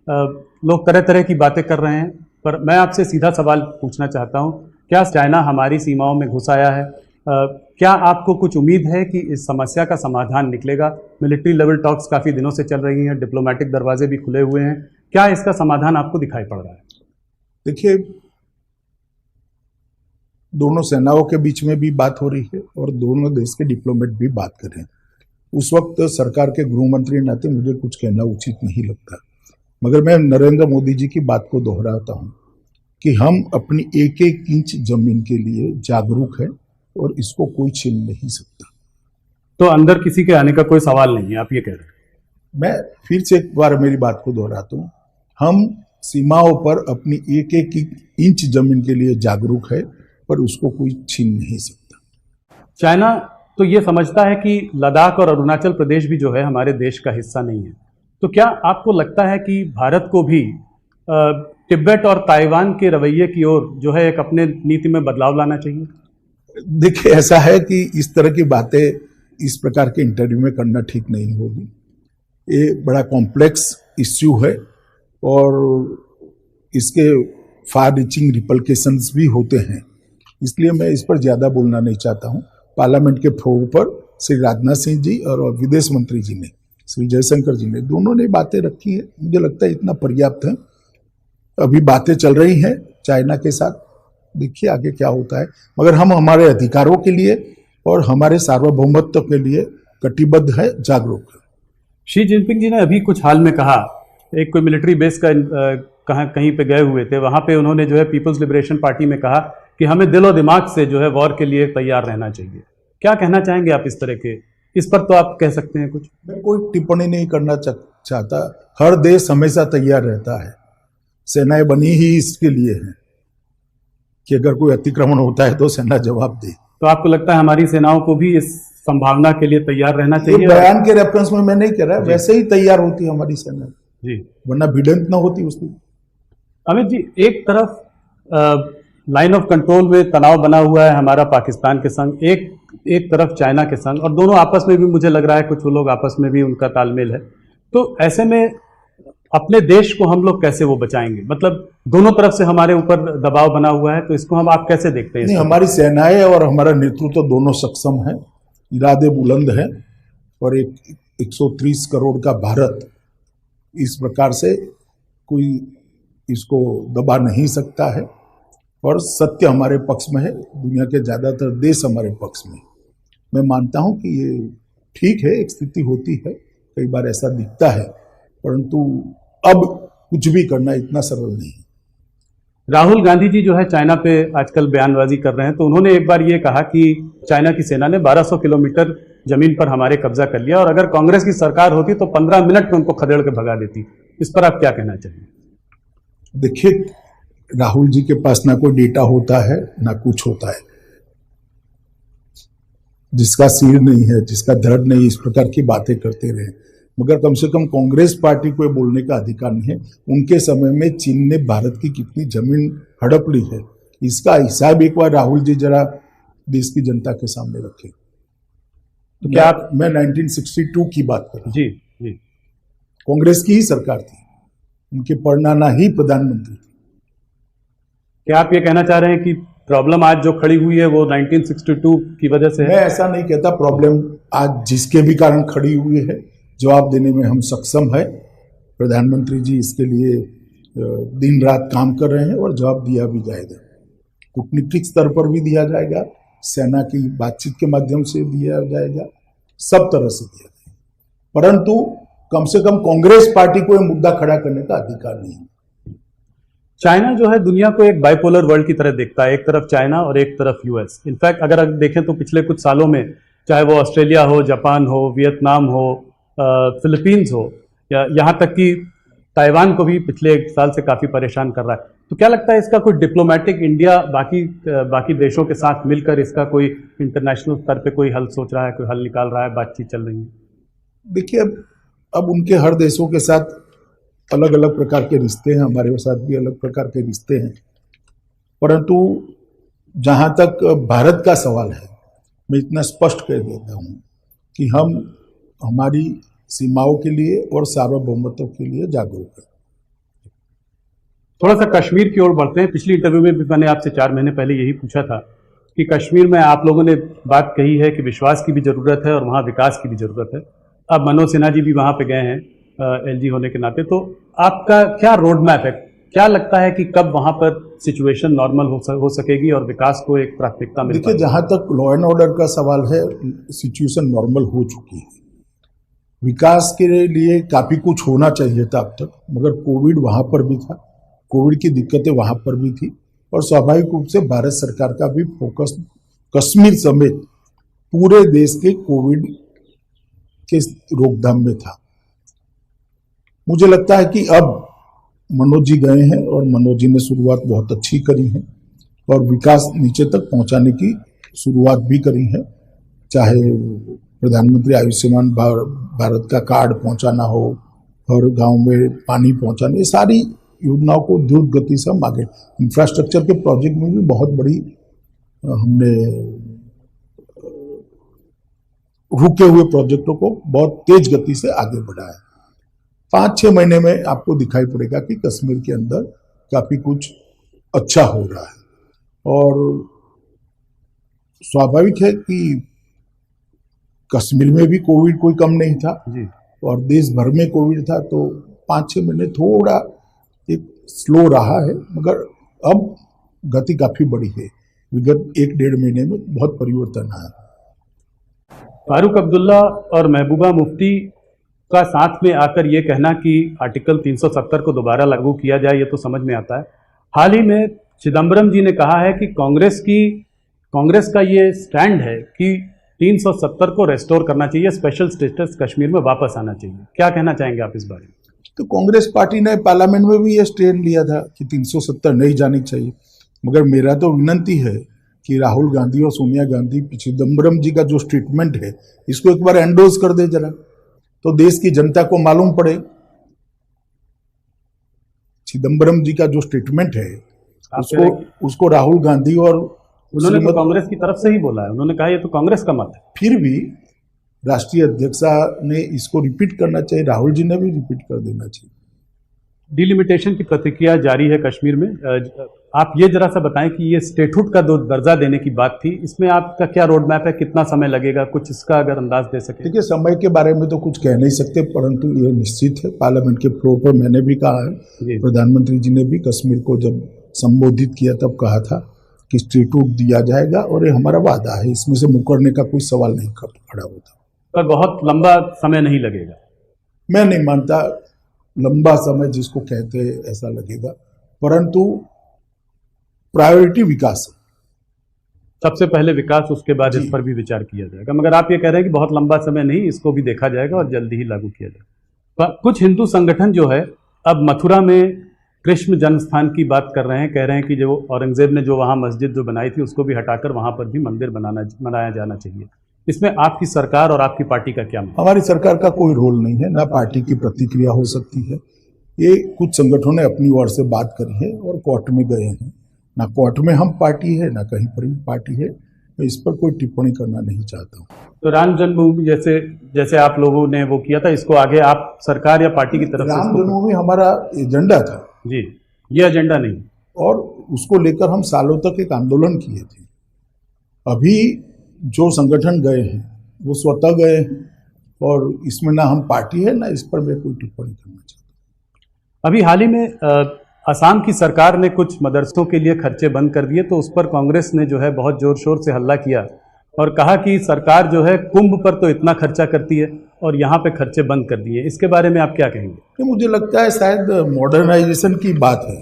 लोग तरह तरह की बातें कर रहे हैं, पर मैं आपसे सीधा सवाल पूछना चाहता हूं, क्या चाइना हमारी सीमाओं में घुस आया है? क्या आपको कुछ उम्मीद है कि इस समस्या का समाधान निकलेगा? मिलिट्री लेवल टॉक्स काफ़ी दिनों से चल रही हैं, डिप्लोमेटिक दरवाजे भी खुले हुए हैं, क्या इसका समाधान आपको दिखाई पड़ रहा है? देखिए, दोनों सेनाओं के बीच में भी बात हो रही है और दोनों देश के डिप्लोमेट भी बात कर रहे हैं। उस वक्त सरकार के गृह मंत्री नाते मुझे कुछ कहना उचित नहीं लगता, मगर मैं नरेंद्र मोदी जी की बात को दोहराता हूं कि हम अपनी एक एक इंच जमीन के लिए जागरूक है और इसको कोई छीन नहीं सकता। तो अंदर किसी के आने का कोई सवाल नहीं है, आप ये कह रहे हैं? मैं फिर से एक बार मेरी बात को दोहराता हूं, हम सीमाओं पर अपनी एक एक इंच जमीन के लिए जागरूक है, पर उसको कोई छीन नहीं सकता। चाइना तो ये समझता है कि लद्दाख और अरुणाचल प्रदेश भी जो है हमारे देश का हिस्सा नहीं है। तो क्या आपको लगता है कि भारत को भी तिब्बत और ताइवान के रवैये की ओर जो है एक अपने नीति में बदलाव लाना चाहिए? देखिए, ऐसा है कि इस तरह की बातें इस प्रकार के इंटरव्यू में करना ठीक नहीं होगी। ये बड़ा कॉम्प्लेक्स इश्यू है और इसके फार रीचिंग रिपल्केशंस भी होते हैं, इसलिए मैं इस पर ज़्यादा बोलना नहीं चाहता हूं। पार्लियामेंट के फ्लोर पर श्री राजनाथ सिंह जी और विदेश मंत्री जी ने, श्री जयशंकर जी ने, दोनों ने बातें रखी है। मुझे लगता है इतना पर्याप्त है। अभी बातें चल रही हैं चाइना के साथ, देखिए आगे क्या होता है, मगर हम हमारे अधिकारों के लिए और हमारे सार्वभौमत्व के लिए कटिबद्ध है, जागरूक है। शी जिनपिंग जी ने अभी कुछ हाल में कहा, एक कोई मिलिट्री बेस का कहीं पे गए हुए थे, वहां पे उन्होंने जो है पीपल्स लिबरेशन पार्टी में कहा कि हमें दिल और दिमाग से जो है वॉर के लिए तैयार रहना चाहिए। क्या कहना चाहेंगे आप इस तरह के? इस पर तो आप कह सकते हैं कुछ। मैं कोई टिप्पणी नहीं करना चाहता। हर देश हमेशा तैयार रहता है, सेनाएं बनी ही इसके लिए हैं कि अगर कोई अतिक्रमण होता है तो सेना जवाब दे। तो आपको लगता है हमारी सेनाओं को भी इस संभावना के लिए तैयार रहना चाहिए? बयान के रेफरेंस में मैं नहीं कह रहा, वैसे ही तैयार होती है हमारी सेना जी, वरना भिड़ंत ना होती उसकी। अमित जी, एक तरफ लाइन ऑफ कंट्रोल में तनाव बना हुआ है हमारा पाकिस्तान के संग, एक तरफ चाइना के संग, और दोनों आपस में भी मुझे लग रहा है कुछ लोग आपस में भी उनका तालमेल है। तो ऐसे में अपने देश को हम लोग कैसे वो बचाएंगे? मतलब दोनों तरफ से हमारे ऊपर दबाव बना हुआ है, तो इसको हम आप कैसे देखते हैं? नहीं, हमारी सेनाएं और हमारा नेतृत्व दोनों सक्षम है, इरादे बुलंद है और एक 130 करोड़ का भारत इस प्रकार से कोई इसको दबा नहीं सकता है और सत्य हमारे पक्ष में है, दुनिया के ज्यादातर देश हमारे पक्ष में। मैं मानता हूं कि ये ठीक है, एक स्थिति होती है, कई बार ऐसा दिखता है, परंतु अब कुछ भी करना इतना सरल नहीं है। राहुल गांधी जी जो है चाइना पे आजकल बयानबाजी कर रहे हैं, तो उन्होंने एक बार ये कहा कि चाइना की सेना ने 1200 किलोमीटर जमीन पर हमारे कब्जा कर लिया और अगर कांग्रेस की सरकार होती तो 15 मिनट में उनको खदेड़ के भगा देती। इस पर आप क्या कहना चाहिए? देखिए, राहुल जी के पास ना कोई डेटा होता है ना कुछ होता है। जिसका सिर नहीं है, जिसका धड़ नहीं, इस प्रकार की बातें करते रहे, मगर कम से कम कांग्रेस पार्टी को बोलने का अधिकार नहीं है। उनके समय में चीन ने भारत की कितनी जमीन हड़प ली है, इसका हिसाब एक बार राहुल जी जरा देश की जनता के सामने रखें। तो क्या आप, मैं 1962 की बात कर रहा हूं। जी जी, कांग्रेस की ही सरकार थी, उनके परनाना ही प्रधानमंत्री थे। क्या आप ये कहना चाह रहे हैं कि प्रॉब्लम आज जो खड़ी हुई है वो 1962 की वजह से है? मैं ऐसा नहीं कहता। प्रॉब्लम आज जिसके भी कारण खड़ी हुई है, जवाब देने में हम सक्षम है। प्रधानमंत्री जी इसके लिए दिन रात काम कर रहे हैं और जवाब दिया भी जाएगा। कूटनीतिक स्तर पर भी दिया जाएगा, सेना की बातचीत के माध्यम से दिया जाएगा, सब तरह से दिया जाएगा। परंतु कम से कम कांग्रेस पार्टी को यह मुद्दा खड़ा करने का अधिकार नहीं है। चाइना जो है दुनिया को एक बाइपोलर वर्ल्ड की तरह देखता है, एक तरफ चाइना और एक तरफ यूएस। इनफैक्ट अगर देखें तो पिछले कुछ सालों में चाहे वो ऑस्ट्रेलिया हो, जापान हो, वियतनाम हो, फिलीपींस हो, या यहाँ तक कि ताइवान को भी पिछले एक साल से काफ़ी परेशान कर रहा है। तो क्या लगता है इसका कोई डिप्लोमेटिक इंडिया बाकी देशों के साथ मिलकर इसका कोई इंटरनेशनल स्तर पे कोई हल सोच रहा है, कोई हल निकाल रहा है, बातचीत चल रही है? देखिए, अब उनके हर देशों के साथ अलग अलग प्रकार के रिश्ते हैं, हमारे साथ भी अलग प्रकार के रिश्ते हैं। परंतु जहाँ तक भारत का सवाल है, मैं इतना स्पष्ट कह देता हूँ कि हम हमारी सीमाओं के लिए और सार्वभौमत्व के लिए जागरूक हैं। थोड़ा सा कश्मीर की ओर बढ़ते हैं। पिछली इंटरव्यू में भी मैंने आपसे 4 महीने पहले यही पूछा था कि कश्मीर में आप लोगों ने बात कही है कि विश्वास की भी ज़रूरत है और वहाँ विकास की भी ज़रूरत है। अब मनोज सिन्हा जी भी वहाँ पे गए हैं एलजी होने के नाते, तो आपका क्या रोड मैप है? क्या लगता है कि कब वहाँ पर सिचुएशन नॉर्मल हो सकेगी और विकास को एक प्राथमिकता मिल पाएगी? देखिए, जहाँ तक लॉ एंड ऑर्डर का सवाल है, सिचुएशन नॉर्मल हो चुकी है। विकास के लिए काफ़ी कुछ होना चाहिए था अब तक, मगर कोविड वहाँ पर भी था, कोविड की दिक्कतें वहाँ पर भी थी और स्वाभाविक रूप से भारत सरकार का भी फोकस कश्मीर समेत पूरे देश के कोविड के रोकथाम में था। मुझे लगता है कि अब मनोज जी गए हैं और मनोज जी ने शुरुआत बहुत अच्छी करी है और विकास नीचे तक पहुंचाने की शुरुआत भी करी है। चाहे प्रधानमंत्री आयुष्मान भारत का कार्ड पहुंचाना हो और गांव में पानी पहुंचाना, ये सारी योजनाओं को द्रुत गति से हम आगे, इंफ्रास्ट्रक्चर के प्रोजेक्ट में भी बहुत बड़ी हमने रुके हुए प्रोजेक्टों को बहुत तेज गति से आगे बढ़ाया। 5-6 महीने में आपको दिखाई पड़ेगा कि कश्मीर के अंदर काफी कुछ अच्छा हो रहा है और स्वाभाविक है कि कश्मीर में भी कोविड कोई कम नहीं था जी, और देश भर में कोविड था, तो 5-6 महीने थोड़ा एक स्लो रहा है, मगर अब गति काफी बढ़ी है। विगत 1-1.5 महीने में बहुत परिवर्तन आया। फारूक अब्दुल्ला और महबूबा मुफ्ती का साथ में आकर ये कहना कि आर्टिकल 370 को दोबारा लागू किया जाए, ये तो समझ में आता है। हाल ही में चिदम्बरम जी ने कहा है कि कांग्रेस का ये स्टैंड है कि 370 को रेस्टोर करना चाहिए, स्पेशल स्टेटस कश्मीर में वापस आना चाहिए। क्या कहना चाहेंगे आप इस बारे में? तो कांग्रेस पार्टी ने पार्लियामेंट में भी ये स्टैंड लिया था कि 370 नहीं जानी चाहिए, मगर मेरा तो विनंती है कि राहुल गांधी और सोनिया गांधी, चिदम्बरम जी का जो स्टेटमेंट है, इसको एक बार एंडोर्स कर दे जरा, तो देश की जनता को मालूम पड़े। चिदम्बरम जी का जो स्टेटमेंट है उसको राहुल गांधी और उन्होंने तो कांग्रेस की तरफ से ही बोला है, उन्होंने कहा ये तो कांग्रेस का मत है। फिर भी राष्ट्रीय अध्यक्षा ने इसको रिपीट करना चाहिए, राहुल जी ने भी रिपीट कर देना चाहिए। डिलिमिटेशन की प्रतिक्रिया जारी है कश्मीर में। आप ये जरा सा बताएं कि ये स्टेटहुड का जो दर्जा देने की बात थी, इसमें आपका क्या रोड मैप है, कितना समय लगेगा, कुछ इसका अगर अंदाज दे सके। देखिए, समय के बारे में तो कुछ कह नहीं सकते, परंतु ये निश्चित है, पार्लियामेंट के फ्लोर पर मैंने भी कहा है, प्रधानमंत्री जी ने भी कश्मीर को जब संबोधित किया तब कहा था कि स्टेटहुड दिया जाएगा, और ये हमारा वादा है, इसमें से मुकरने का कोई सवाल नहीं खड़ा होता। पर बहुत लंबा समय नहीं लगेगा। मैं नहीं मानता लंबा समय जिसको कहते हैं ऐसा लगेगा, परंतु प्रायोरिटी विकास है। सबसे पहले विकास, उसके बाद इस पर भी विचार किया जाएगा। मगर आप ये कह रहे हैं कि बहुत लंबा समय नहीं, इसको भी देखा जाएगा और जल्दी ही लागू किया जाएगा। कुछ हिंदू संगठन जो है अब मथुरा में कृष्ण जन्मस्थान की बात कर रहे हैं, कह रहे हैं कि जो औरंगजेब ने जो वहाँ मस्जिद जो बनाई थी उसको भी हटाकर वहाँ पर भी मंदिर बनाया जाना चाहिए। इसमें आपकी सरकार और आपकी पार्टी का क्या मानना? हमारी सरकार का कोई रोल नहीं है, ना पार्टी की प्रतिक्रिया हो सकती है। ये कुछ संगठनों ने अपनी ओर से बात करी है और कोर्ट में गए हैं। ना कोर्ट में हम पार्टी है, ना कहीं पर पार्टी है। मैं इस पर कोई टिप्पणी करना नहीं चाहता हूँ। तो राम जन्मभूमि जैसे आप लोगों ने वो किया था, इसको आगे आप सरकार या पार्टी की तरफ से? राम जन्मभूमि हमारा एजेंडा था जी, ये एजेंडा नहीं, और उसको लेकर हम सालों तक एक आंदोलन किए थे। अभी जो संगठन गए हैं वो स्वतः गए हैं, और इसमें ना हम पार्टी है, ना इस पर मैं कोई टिप्पणी करना चाहता। अभी हाल ही में असम की सरकार ने कुछ मदरसों के लिए खर्चे बंद कर दिए, तो उस पर कांग्रेस ने जो है बहुत जोर शोर से हल्ला किया और कहा कि सरकार जो है कुंभ पर तो इतना खर्चा करती है और यहाँ पे खर्चे बंद कर दिए। इसके बारे में आप क्या कहेंगे? मुझे लगता है शायद मॉडर्नाइजेशन की बात है,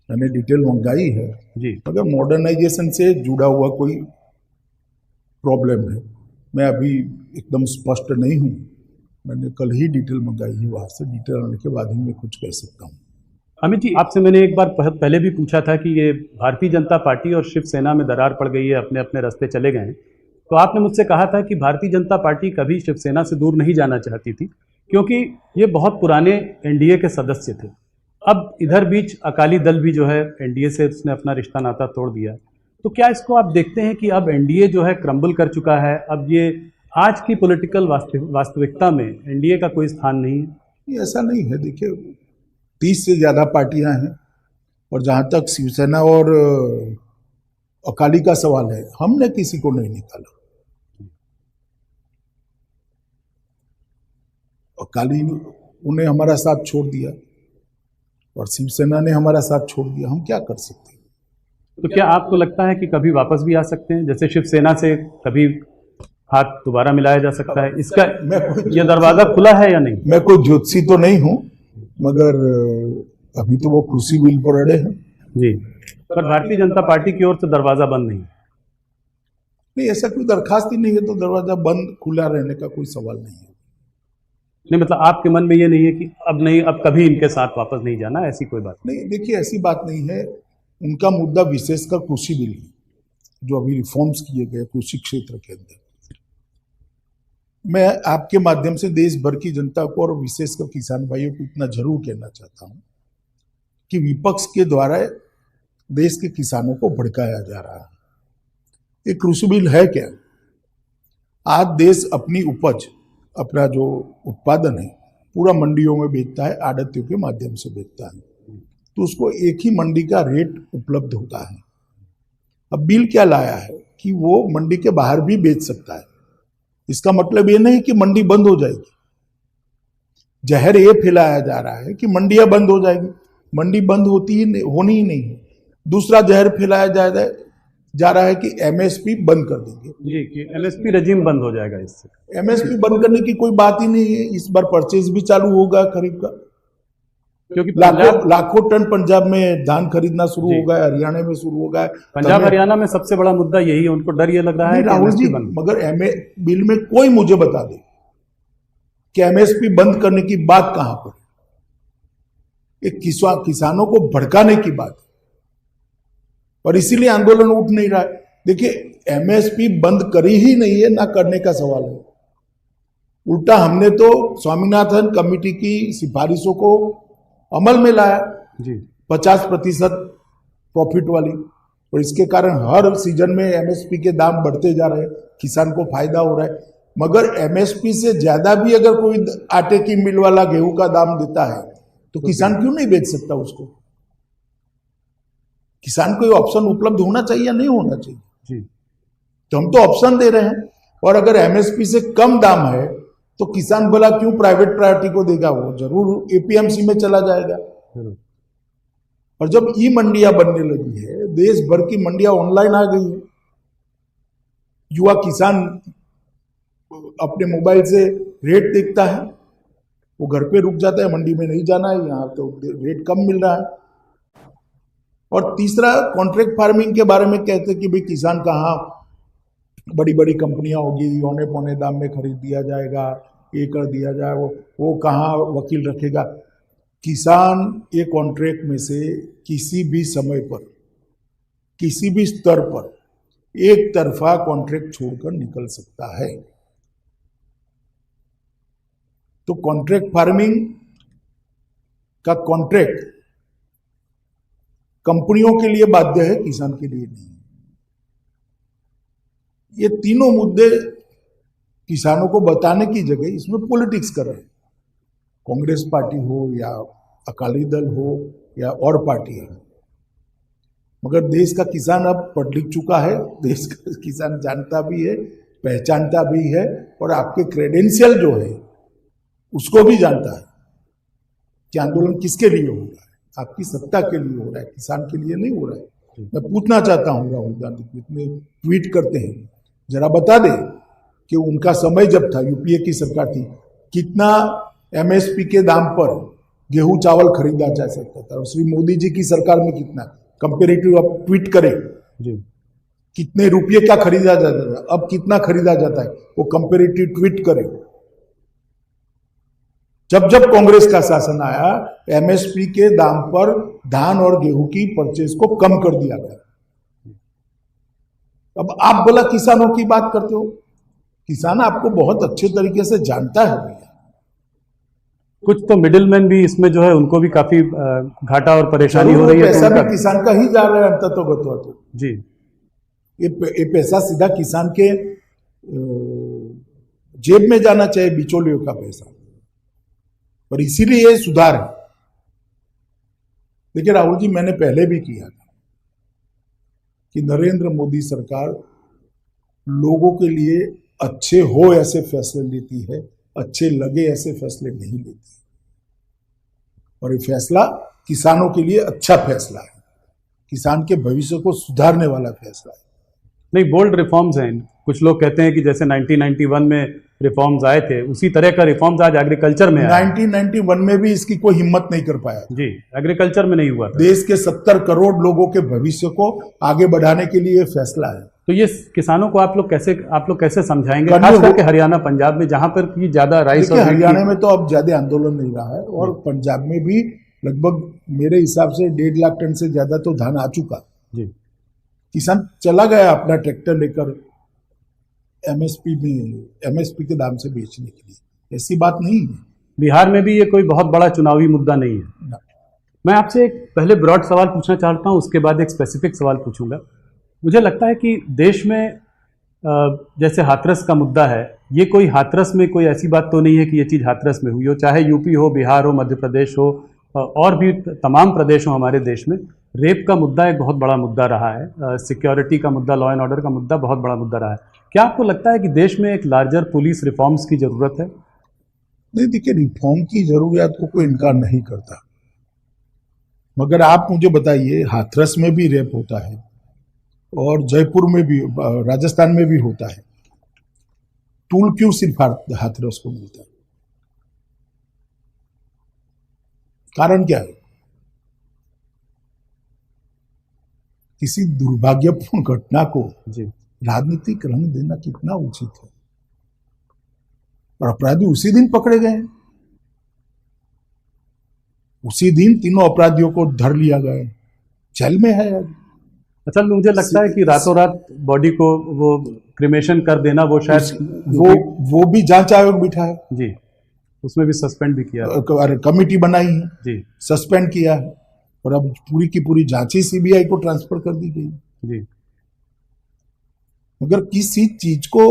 मैंने डिटेल मंगाई है जी। अगर मॉडर्नाइजेशन से जुड़ा हुआ कोई प्रॉब्लम है, मैं अभी एकदम स्पष्ट नहीं हूँ। मैंने कल ही डिटेल मंगाई है, वहाँ से डिटेल आने के बाद ही मैं कुछ कह सकता हूँ। अमित जी, आपसे मैंने एक बार पहले भी पूछा था कि ये भारतीय जनता पार्टी और शिवसेना में दरार पड़ गई है, अपने अपने रास्ते चले गए हैं, तो आपने मुझसे कहा था कि भारतीय जनता पार्टी कभी शिवसेना से दूर नहीं जाना चाहती थी, क्योंकि ये बहुत पुराने एनडीए के सदस्य थे। अब इधर बीच अकाली दल भी जो है एनडीए से उसने अपना रिश्ता नाता तोड़ दिया, तो क्या इसको आप देखते हैं कि अब एनडीए जो है क्रम्बल कर चुका है? अब ये आज की पॉलिटिकल वास्तविकता में एनडीए का कोई स्थान नहीं है? ऐसा नहीं है। देखिए, 30 से ज़्यादा पार्टियां हैं, और जहाँ तक शिवसेना और अकाली का सवाल है, हमने किसी को नहीं निकाला। अकाली उन्हें हमारा साथ छोड़ दिया और शिवसेना ने हमारा साथ छोड़ दिया, हम क्या कर सकते हैं? तो क्या आपको लगता है कि कभी वापस भी आ सकते हैं, जैसे शिवसेना से कभी हाथ दोबारा मिलाया जा सकता है? इसका ये दरवाजा खुला है या नहीं? मैं कोई ज्योतिषी तो नहीं हूं, मगर अभी तो वो कुर्सी बिल पर अड़े हैं जी, पर भारतीय जनता पार्टी की ओर से दरवाजा बंद नहीं, ऐसा कोई दरखास्त ही नहीं है, तो दरवाजा बंद खुला रहने का कोई सवाल नहीं है। नहीं, मतलब आपके मन में ये नहीं है कि अब नहीं, अब कभी इनके साथ वापस नहीं जाना, ऐसी कोई बात नहीं? देखिए, ऐसी बात नहीं है। उनका मुद्दा विशेषकर कृषि बिल है, जो अभी रिफॉर्म्स किए गए कृषि क्षेत्र के अंदर। मैं आपके माध्यम से देश भर की जनता को और विशेषकर किसान भाइयों को इतना जरूर कहना चाहता हूं कि विपक्ष के द्वारा देश के किसानों को भड़काया जा रहा है। ये कृषि बिल है क्या? आज देश अपनी उपज, अपना जो उत्पादन है, पूरा मंडियों में बेचता है, आड़तियों के माध्यम से बेचता है, तो उसको एक ही मंडी का रेट उपलब्ध होता है। अब बिल क्या लाया है कि वो मंडी के बाहर भी बेच सकता है। इसका मतलब ये नहीं कि मंडी बंद हो जाएगी। जहर ये फैलाया जा रहा है कि मंडियां बंद हो जाएगी। मंडी बंद होनी ही नहीं है। दूसरा जहर फैलाया जा रहा है कि एमएसपी बंद कर देंगे जी, कि एमएसपी रजीम बंद हो जाएगा इससे। एमएसपी बंद करने की कोई बात ही नहीं है। इस बार परचेज भी चालू होगा खरीद का, क्योंकि लाखों टन पंजाब में धान खरीदना शुरू हो गया, हरियाणा में शुरू हो गया। पंजाब हरियाणा में सबसे बड़ा मुद्दा यही है, उनको डर ये लग रहा है राहुल जी, मगर बिल में कोई मुझे बता दे कि एमएसपी बंद करने की बात कहां पर? एक किसानों को भड़काने की बात है, और इसीलिए आंदोलन उठ नहीं रहा है। देखिए, एमएसपी बंद करी ही नहीं है, ना करने का सवाल है। उल्टा हमने तो स्वामीनाथन कमेटी की सिफारिशों को अमल में लाया जी, 50% प्रॉफिट वाली, और इसके कारण हर सीजन में एमएसपी के दाम बढ़ते जा रहे हैं, किसान को फायदा हो रहा है। मगर एमएसपी से ज्यादा भी अगर कोई आटे की मिल वाला गेहूं का दाम देता है तो किसान क्यों नहीं बेच सकता उसको? किसान को ये ऑप्शन उपलब्ध होना चाहिए या नहीं होना चाहिए? जी तो हम तो ऑप्शन दे रहे हैं, और अगर एमएसपी से कम दाम है तो किसान भला क्यों प्राइवेट प्रायोरिटी को देगा? वो जरूर एपीएमसी में चला जाएगा। जरूर। और जब ई मंडियां बनने लगी है, देश भर की मंडियां ऑनलाइन आ गई है, युवा किसान अपने मोबाइल से रेट देखता है, वो घर पे रुक जाता है, मंडी में नहीं जाना है, यहाँ तो रेट कम मिल रहा है। और तीसरा, कॉन्ट्रैक्ट फार्मिंग के बारे में कहते हैं कि भाई किसान कहाँ, बड़ी बड़ी कंपनियां होगी, औने पौने दाम में खरीद दिया जाएगा, ये कर दिया जाए, वो कहाँ वकील रखेगा? किसान ये कॉन्ट्रैक्ट में से किसी भी समय पर, किसी भी स्तर पर एक तरफा कॉन्ट्रैक्ट छोड़कर निकल सकता है। तो कॉन्ट्रैक्ट फार्मिंग का कॉन्ट्रैक्ट कंपनियों के लिए बाध्य है, किसान के लिए नहीं। ये तीनों मुद्दे किसानों को बताने की जगह इसमें पॉलिटिक्स कर रहे हैं। कांग्रेस पार्टी हो या अकाली दल हो या और पार्टी हो, मगर देश का किसान अब पढ़ लिख चुका है, देश का किसान जानता भी है, पहचानता भी है, और आपके क्रेडेंशियल जो है उसको भी जानता है कि आंदोलन किसके लिए हो रहा है। आपकी सत्ता के लिए हो रहा है, किसान के लिए नहीं हो रहा है। मैं पूछना चाहता हूँ राहुल गांधी को, इतने ट्वीट करते हैं, जरा बता दे कि उनका समय जब था, यूपीए की सरकार थी, कितना एमएसपी के दाम पर गेहूं चावल खरीदा जा सकता था, और श्री मोदी जी की सरकार में कितना, कंपेरेटिव आप ट्वीट करें जी, कितने रुपये का खरीदा जाता था, अब कितना खरीदा जाता है, वो कंपेरेटिव ट्वीट करें। जब जब कांग्रेस का शासन आया, एमएसपी के दाम पर धान और गेहूं की परचेज को कम कर दिया गया। अब आप बोला किसानों की बात करते हो, किसान आपको बहुत अच्छे तरीके से जानता है भैया। कुछ तो मिडिलमैन भी इसमें जो है उनको भी काफी घाटा और परेशानी हो रही है। पैसा भी किसान का ही जा रहा है अंततोगत्वा तो जी, ये पैसा सीधा किसान के जेब में जाना चाहिए, बिचौलियों का पैसा, और इसीलिए ये सुधार है। देखिए राहुल जी, मैंने पहले भी किया था कि नरेंद्र मोदी सरकार लोगों के लिए अच्छे हो ऐसे फैसले लेती है, अच्छे लगे ऐसे फैसले नहीं लेती, और ये फैसला किसानों के लिए अच्छा फैसला है, किसान के भविष्य को सुधारने वाला फैसला है। नहीं, बोल्ड रिफॉर्म्स हैं। कुछ लोग कहते हैं कि जैसे 1991 में रिफॉर्म्स आए थे, उसी तरह का रिफॉर्म्स आज एग्रीकल्चर में आया। 1991 में भी इसकी कोई हिम्मत नहीं कर पाया जी, एग्रीकल्चर में नहीं हुआ था। देश के 70 करोड़ लोगों के भविष्य को आगे बढ़ाने के लिए फैसला है। तो ये किसानों को आप लोग कैसे समझाएंगे, खास करके हरियाणा पंजाब में, जहां पर की ज्यादा राइस और हरियाणा में तो अब ज्यादा आंदोलन नहीं रहा है, और पंजाब में भी लगभग मेरे हिसाब से 1.5 लाख टन से ज्यादा तो धान आ चुका जी। किसान चला गया अपना ट्रैक्टर लेकर एमएसपी के दाम से बेचने के लिए। ऐसी बात नहीं है। बिहार में भी ये कोई बहुत बड़ा चुनावी मुद्दा नहीं है ना। मैं आपसे एक पहले ब्रॉड सवाल पूछना चाहता हूं, उसके बाद एक स्पेसिफिक सवाल पूछूंगा। मुझे लगता है कि देश में जैसे हाथरस का मुद्दा है, ये कोई हाथरस में कोई ऐसी बात तो नहीं है कि ये चीज़ हाथरस में हुई हो, चाहे यूपी हो, बिहार हो, मध्य प्रदेश हो, और भी तमाम प्रदेश हो हमारे देश में। रेप का मुद्दा एक बहुत बड़ा मुद्दा रहा है, सिक्योरिटी का मुद्दा, लॉ एंड ऑर्डर का मुद्दा बहुत बड़ा मुद्दा रहा है। क्या आपको लगता है कि देश में एक लार्जर पुलिस रिफॉर्म्स की जरूरत है? नहीं, देखिए, रिफॉर्म की जरूरत को कोई इनकार नहीं करता, मगर आप मुझे बताइए, हाथरस में भी रेप होता है और जयपुर में भी, राजस्थान में भी होता है, टूल क्यों सिर्फ हाथरस को मिलता है? कारण क्या है? किसी दुर्भाग्यपूर्ण घटना को जी राजनीतिक रंग देना कितना उचित है, और अपराधी उसी दिन पकड़े गए, उसी दिन तीनों अपराधियों को धर लिया गया, जेल में है। अच्छा, मुझे लगता है कि रातों रात बॉडी को वो क्रिमेशन कर देना, वो शायद वो भी जांच आयोग बिठा है जी, उसमें भी सस्पेंड भी किया, कमेटी बनाई है जी, सस्पेंड किया है, और अब पूरी की पूरी जांच ही सीबीआई को ट्रांसफर कर दी गई जी। मगर किसी चीज को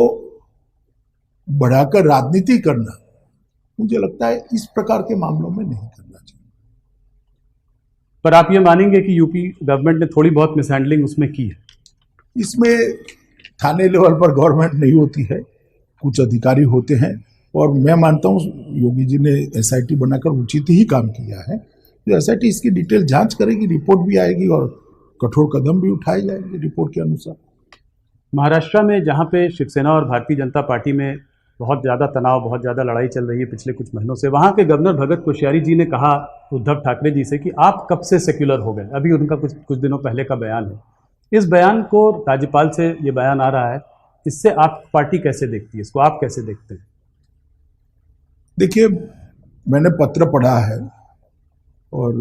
बढ़ाकर राजनीति करना, मुझे लगता है इस प्रकार के मामलों में नहीं करना चाहिए। पर आप ये मानेंगे कि यूपी गवर्नमेंट ने थोड़ी बहुत मिसहैंडलिंग उसमें की है? इसमें थाने लेवल पर गवर्नमेंट नहीं होती है, कुछ अधिकारी होते हैं, और मैं मानता हूँ योगी जी ने एसआईटी बनाकर उचित ही काम किया है। जो एसआईटी इसकी डिटेल जांच करेगी, रिपोर्ट भी आएगी और कठोर कदम भी उठाए जाएंगे रिपोर्ट के अनुसार। महाराष्ट्र में जहाँ पे शिवसेना और भारतीय जनता पार्टी में बहुत ज़्यादा तनाव, बहुत ज़्यादा लड़ाई चल रही है पिछले कुछ महीनों से, वहाँ के गवर्नर भगत कोश्यारी जी ने कहा उद्धव ठाकरे जी से कि आप कब से सेक्युलर हो गए। अभी उनका कुछ दिनों पहले का बयान है। इस बयान को, राज्यपाल से ये बयान आ रहा है, इससे आप पार्टी कैसे देखती है, इसको आप कैसे देखते हैं? देखिए, मैंने पत्र पढ़ा है और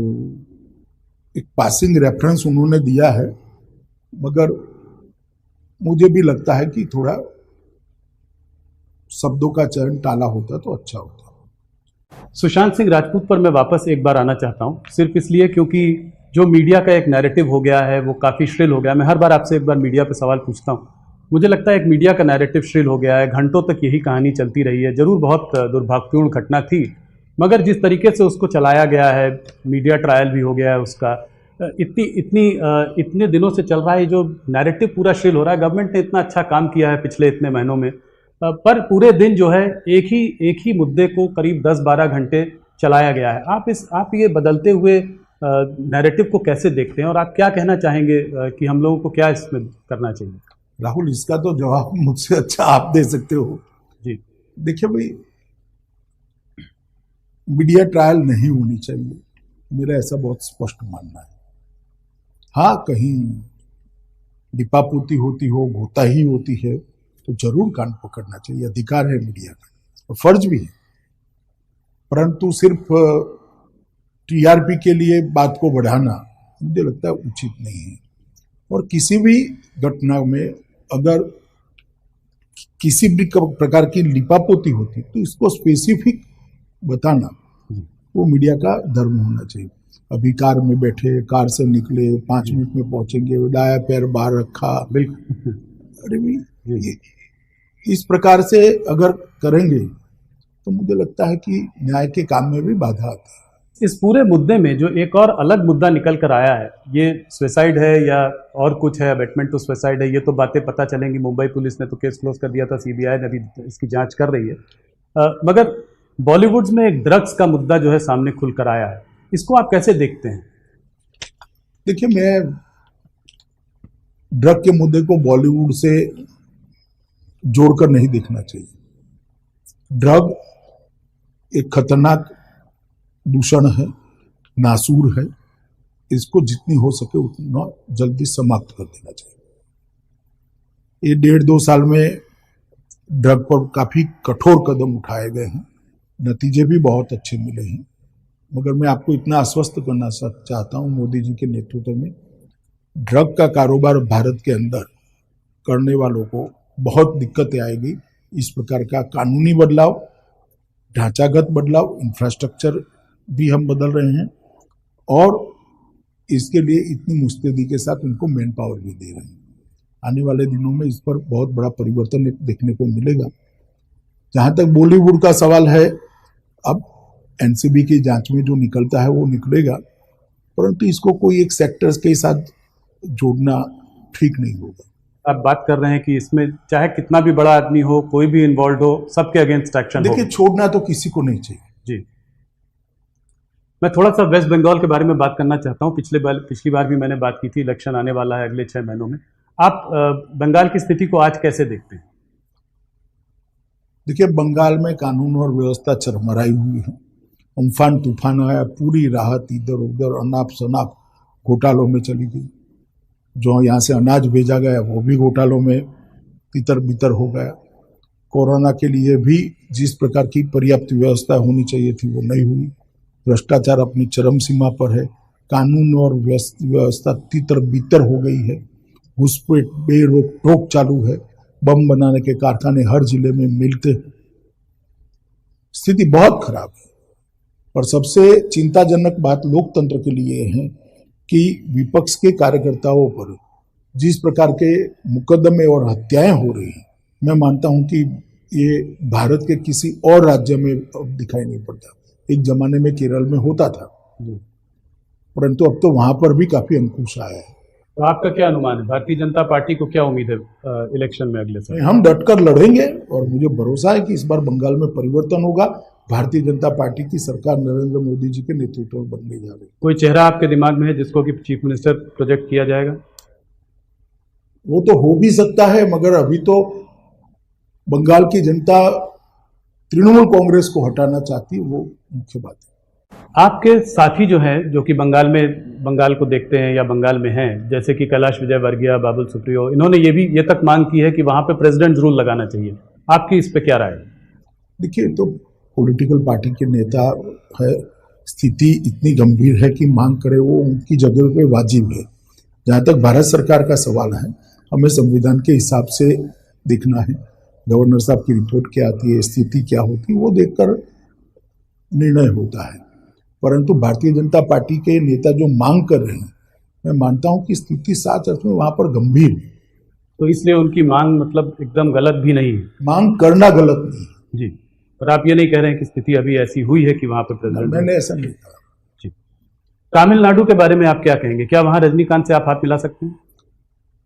एक पासिंग रेफरेंस उन्होंने दिया है, मगर मुझे भी लगता है कि थोड़ा शब्दों का चयन टाला होता तो अच्छा होता। सुशांत सिंह राजपूत पर मैं वापस एक बार आना चाहता हूं, सिर्फ इसलिए क्योंकि जो मीडिया का एक नैरेटिव हो गया है वो काफ़ी श्रिल हो गया। मैं हर बार आपसे एक बार मीडिया पे सवाल पूछता हूं। मुझे लगता है एक मीडिया का नैरेटिव श्रिल हो गया है, घंटों तक यही कहानी चलती रही है। जरूर बहुत दुर्भाग्यपूर्ण घटना थी, मगर जिस तरीके से उसको चलाया गया है, मीडिया ट्रायल भी हो गया है उसका, इतने दिनों से चल रहा है, जो नैरेटिव पूरा श्रिल हो रहा है। गवर्नमेंट ने इतना अच्छा काम किया है पिछले इतने महीनों में, पर पूरे दिन जो है एक ही मुद्दे को करीब 10-12 घंटे चलाया गया है। आप ये बदलते हुए नैरेटिव को कैसे देखते हैं, और आप क्या कहना चाहेंगे कि हम लोगों को क्या इसमें करना चाहिए? राहुल, इसका तो जवाब मुझसे अच्छा आप दे सकते हो जी। देखिए भाई, मीडिया ट्रायल नहीं होनी चाहिए, मेरा ऐसा बहुत स्पष्ट मानना है। हाँ, कहीं लिपापोती होती हो, घोताही होती है तो जरूर कान पकड़ना चाहिए, अधिकार है मीडिया का और फर्ज भी है, परंतु सिर्फ टीआरपी के लिए बात को बढ़ाना मुझे लगता है उचित नहीं है। और किसी भी घटना में अगर किसी भी प्रकार की लिपापोती होती तो इसको स्पेसिफिक बताना वो मीडिया का धर्म होना चाहिए। अभी कार में बैठे, कार से निकले, 5 मिनट में पहुंचेंगे, दाया पैर बाहर रखा, बिल्कुल। अरे भाई, इस प्रकार से अगर करेंगे तो मुझे लगता है कि न्याय के काम में भी बाधा आती है। इस पूरे मुद्दे में जो एक और अलग मुद्दा निकल कर आया है, ये सुसाइड है या और कुछ है, अबेटमेंट टू सुसाइड है, ये तो बातें पता चलेंगी। मुंबई पुलिस ने तो केस क्लोज कर दिया था, सीबीआई ने भी इसकी जांच कर रही है। मगर बॉलीवुड में एक ड्रग्स का मुद्दा जो है सामने खुल कर आया है, इसको आप कैसे देखते हैं? देखिए, मैं ड्रग के मुद्दे को बॉलीवुड से जोड़कर नहीं देखना चाहिए। ड्रग एक खतरनाक दूषण है, नासूर है, इसको जितनी हो सके उतना जल्दी समाप्त कर देना चाहिए। ये 1.5-2 साल में ड्रग पर काफी कठोर कदम उठाए गए हैं, नतीजे भी बहुत अच्छे मिले हैं, मगर मैं आपको इतना आश्वस्त करना चाहता हूं, मोदी जी के नेतृत्व में ड्रग का कारोबार भारत के अंदर करने वालों को बहुत दिक्कतें आएगी। इस प्रकार का कानूनी बदलाव, ढांचागत बदलाव, इंफ्रास्ट्रक्चर भी हम बदल रहे हैं और इसके लिए इतनी मुस्तैदी के साथ उनको मैन पावर भी दे रहे हैं। आने वाले दिनों में इस पर बहुत बड़ा परिवर्तन देखने को मिलेगा। जहां तक बॉलीवुड का सवाल है, अब एनसीबी की जांच में जो निकलता है वो निकलेगा, परंतु इसको कोई एक सेक्टर्स के साथ जोड़ना ठीक नहीं होगा। आप बात कर रहे हैं कि इसमें चाहे कितना भी बड़ा आदमी हो, कोई भी इन्वॉल्व हो, सबके अगेंस्ट एक्शन हो। देखिए, छोड़ना तो किसी को नहीं चाहिए। जी, मैं थोड़ा सा वेस्ट बंगाल के बारे में बात करना चाहता हूं। पिछली बार भी मैंने बात की थी, इलेक्शन आने वाला है अगले 6 महीनों में। आप बंगाल की स्थिति को आज कैसे देखते हैं? देखिए, बंगाल में कानून और व्यवस्था चरमराई हुई है। अम्फान तूफान आया, पूरी राहत इधर उधर अनाप शनाप घोटालों में चली गई। जो यहाँ से अनाज भेजा गया वो भी घोटालों में तितर बितर हो गया। कोरोना के लिए भी जिस प्रकार की पर्याप्त व्यवस्था होनी चाहिए थी वो नहीं हुई। भ्रष्टाचार अपनी चरम सीमा पर है। कानून और व्यवस्था तितर बितर हो गई है। घुसपैठ बेरोक टोक चालू है। बम बनाने के कारखाने हर जिले में मिलते हैं। स्थिति बहुत खराब है। और सबसे चिंताजनक बात लोकतंत्र के लिए है कि विपक्ष के कार्यकर्ताओं पर जिस प्रकार के मुकदमे और हत्याएं हो रही हैं, मैं मानता हूं कि ये भारत के किसी और राज्य में दिखाई नहीं पड़ता। एक जमाने में केरल में होता था, परंतु अब तो वहां पर भी काफी अंकुश आया है। तो आपका क्या अनुमान है, भारतीय जनता पार्टी को क्या उम्मीद है इलेक्शन में अगले साल? हम डटकर लड़ेंगे और मुझे भरोसा है कि इस बार बंगाल में परिवर्तन होगा। भारतीय जनता पार्टी की सरकार नरेंद्र मोदी जी के नेतृत्व में बनने जा रही है। कोई चेहरा आपके दिमाग में है जिसको कि चीफ मिनिस्टर प्रोजेक्ट किया जाएगा? वो तो हो भी सकता है, मगर अभी तो बंगाल की जनता तृणमूल कांग्रेस को हटाना चाहती है, वो मुख्य बात है। आपके साथी जो हैं, जो कि बंगाल को देखते हैं या बंगाल में हैं, जैसे कि कैलाश विजयवर्गीय, बाबुल सुप्रियो, इन्होंने ये तक मांग की है कि वहां पे प्रेसिडेंट रूल लगाना चाहिए। आपकी इस पे क्या राय है? देखिए, तो पॉलिटिकल पार्टी के नेता है, स्थिति इतनी गंभीर है कि मांग करे वो उनकी जगह पे वाजिब है। जहाँ तक भारत सरकार का सवाल है, हमें संविधान के हिसाब से देखना है, गवर्नर साहब की रिपोर्ट क्या आती है, स्थिति क्या होती है, वो देखकर निर्णय होता है। परंतु भारतीय जनता पार्टी के नेता जो मांग कर रहे हैं, मैं मानता हूं कि स्थिति साच अर्थ में वहां पर गंभीर है। तो इसलिए उनकी मांग मतलब एकदम गलत भी नहीं है? मांग करना गलत नहीं है जी, पर आप ये नहीं कह रहे हैं कि स्थिति अभी ऐसी हुई है कि वहां पर प्रेसिडेंट? मैंने ऐसा नहीं कहा। जी, तमिलनाडु के बारे में आप क्या कहेंगे? क्या वहां रजनीकांत से आप हाथ मिला सकते हैं?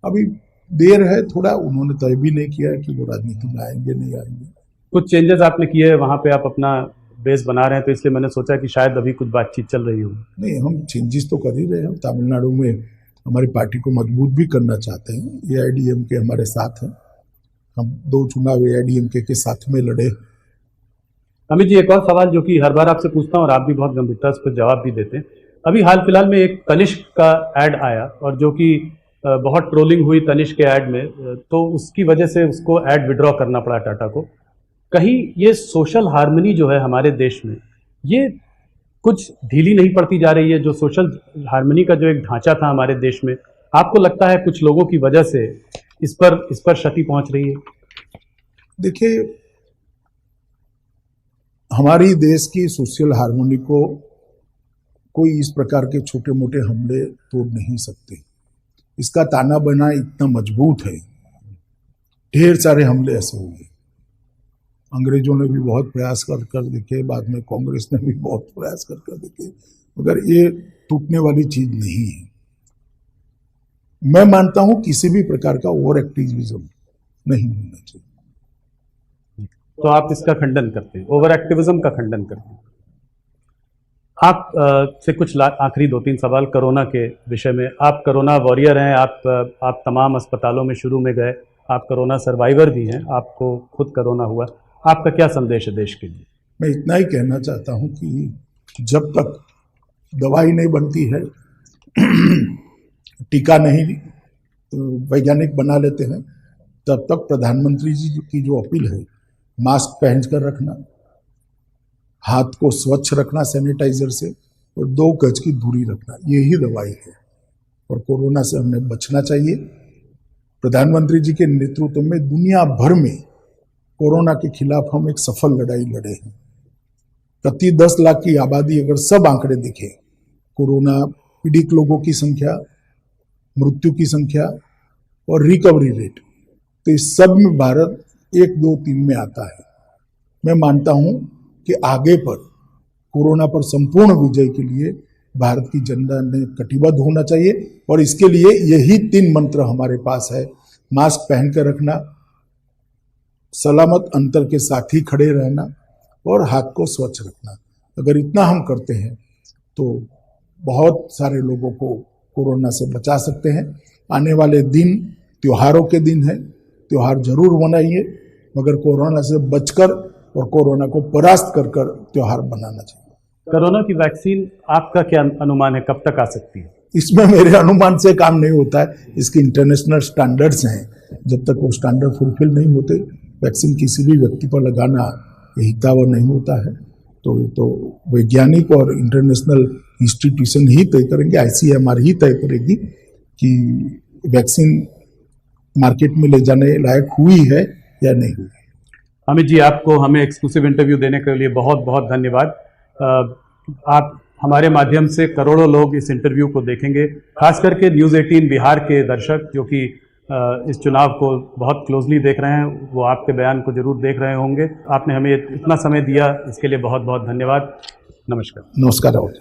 अभी देर है थोड़ा, उन्होंने तय भी नहीं किया है कि वो राजनीति में आएंगे नहीं आएंगे। कुछ चेंजेस आपने किए हैं वहां पे, आप अपना बेस बना रहे हैं, तो इसलिए मैंने सोचा कि शायद अभी कुछ बातचीत चल रही हो। नहीं, हम चेंजेस तो कर ही रहे हैं। तमिलनाडु में हमारी पार्टी को मजबूत भी करना चाहते हैं। एआईडीएमके हमारे साथ हैं, हम 2 चुनाव एआईडीएमके के साथ में लड़े। अमित जी, एक और सवाल जो कि हर बार आपसे पूछता हूँ और आप भी बहुत गंभीरता से उस पर जवाब भी देते हैं। अभी हाल फिलहाल में एक तनिष्क का ऐड आया और जो कि बहुत ट्रोलिंग हुई तनिष्क के ऐड में, तो उसकी वजह से उसको ऐड विड्रॉ करना पड़ा टाटा को। कहीं ये सोशल हार्मनी जो है हमारे देश में, ये कुछ ढीली नहीं पड़ती जा रही है? जो सोशल हार्मनी का जो एक ढांचा था हमारे देश में, आपको लगता है कुछ लोगों की वजह से इस पर क्षति पहुंच रही है? देखिए, हमारी देश की सोशल हार्मनी को कोई इस प्रकार के छोटे मोटे हमले तोड़ नहीं सकते। इसका ताना बना इतना मजबूत है, ढेर सारे हमले ऐसे हुए। अंग्रेजों ने भी बहुत प्रयास कर देखे, बाद में कांग्रेस ने भी बहुत प्रयास कर देखे, मगर ये टूटने वाली चीज नहीं है। मैं मानता हूं किसी भी प्रकार का ओवर एक्टिविज्म नहीं होना चाहिए। तो आप इसका खंडन करते हैं, ओवर एक्टिविज्म का खंडन करते हैं। आप से कुछ आखिरी 2-3 सवाल कोरोना के विषय में। आप कोरोना वॉरियर हैं, आप तमाम अस्पतालों में शुरू में गए, आप कोरोना सर्वाइवर भी हैं, आपको खुद कोरोना हुआ। आपका क्या संदेश है देश के लिए? मैं इतना ही कहना चाहता हूं कि जब तक दवाई नहीं बनती है, टीका नहीं वैज्ञानिक बना लेते हैं, तब तक प्रधानमंत्री जी की जो अपील है, मास्क पहन कर रखना, हाथ को स्वच्छ रखना सैनिटाइजर से, और 2 गज की दूरी रखना, यही दवाई है। और कोरोना से हमें बचना चाहिए। प्रधानमंत्री जी के नेतृत्व में दुनिया भर में कोरोना के खिलाफ हम एक सफल लड़ाई लड़े हैं। प्रति 10 लाख की आबादी अगर सब आंकड़े देखें, कोरोना पीड़ित लोगों की संख्या, मृत्यु की संख्या और रिकवरी रेट, तो इस सब में भारत 1, 2, 3 में आता है। मैं मानता हूं कि आगे पर कोरोना पर संपूर्ण विजय के लिए भारत की जनता ने कटिबद्ध होना चाहिए, और इसके लिए यही 3 मंत्र हमारे पास है। मास्क पहन कर रखना, सलामत अंतर के साथ ही खड़े रहना, और हाथ को स्वच्छ रखना। अगर इतना हम करते हैं तो बहुत सारे लोगों को कोरोना से बचा सकते हैं। आने वाले दिन त्योहारों के दिन है, त्योहार जरूर मनाइए, मगर कोरोना से बचकर और कोरोना को परास्त कर त्योहार मनाना चाहिए। कोरोना की वैक्सीन आपका क्या अनुमान है, कब तक आ सकती है? इसमें मेरे अनुमान से काम नहीं होता है, इसके इंटरनेशनल स्टैंडर्ड्स हैं। जब तक वो स्टैंडर्ड फुलफिल नहीं होते, वैक्सीन किसी भी व्यक्ति पर लगाना हितावह नहीं होता है। तो ये तो वैज्ञानिक और इंटरनेशनल इंस्टीट्यूशन ही तय करेंगे, ICMR ही तय करेगी कि वैक्सीन मार्केट में ले जाने लायक हुई है या नहीं हुई। अमित जी, आपको हमें एक्सक्लूसिव इंटरव्यू देने के लिए बहुत बहुत धन्यवाद। आप हमारे माध्यम से करोड़ों लोग इस इंटरव्यू को देखेंगे, खास करके न्यूज़ 18 बिहार के दर्शक जो कि इस चुनाव को बहुत क्लोजली देख रहे हैं, वो आपके बयान को जरूर देख रहे होंगे। आपने हमें इतना समय दिया, इसके लिए बहुत बहुत धन्यवाद। नमस्कार। नमस्कार राहुल।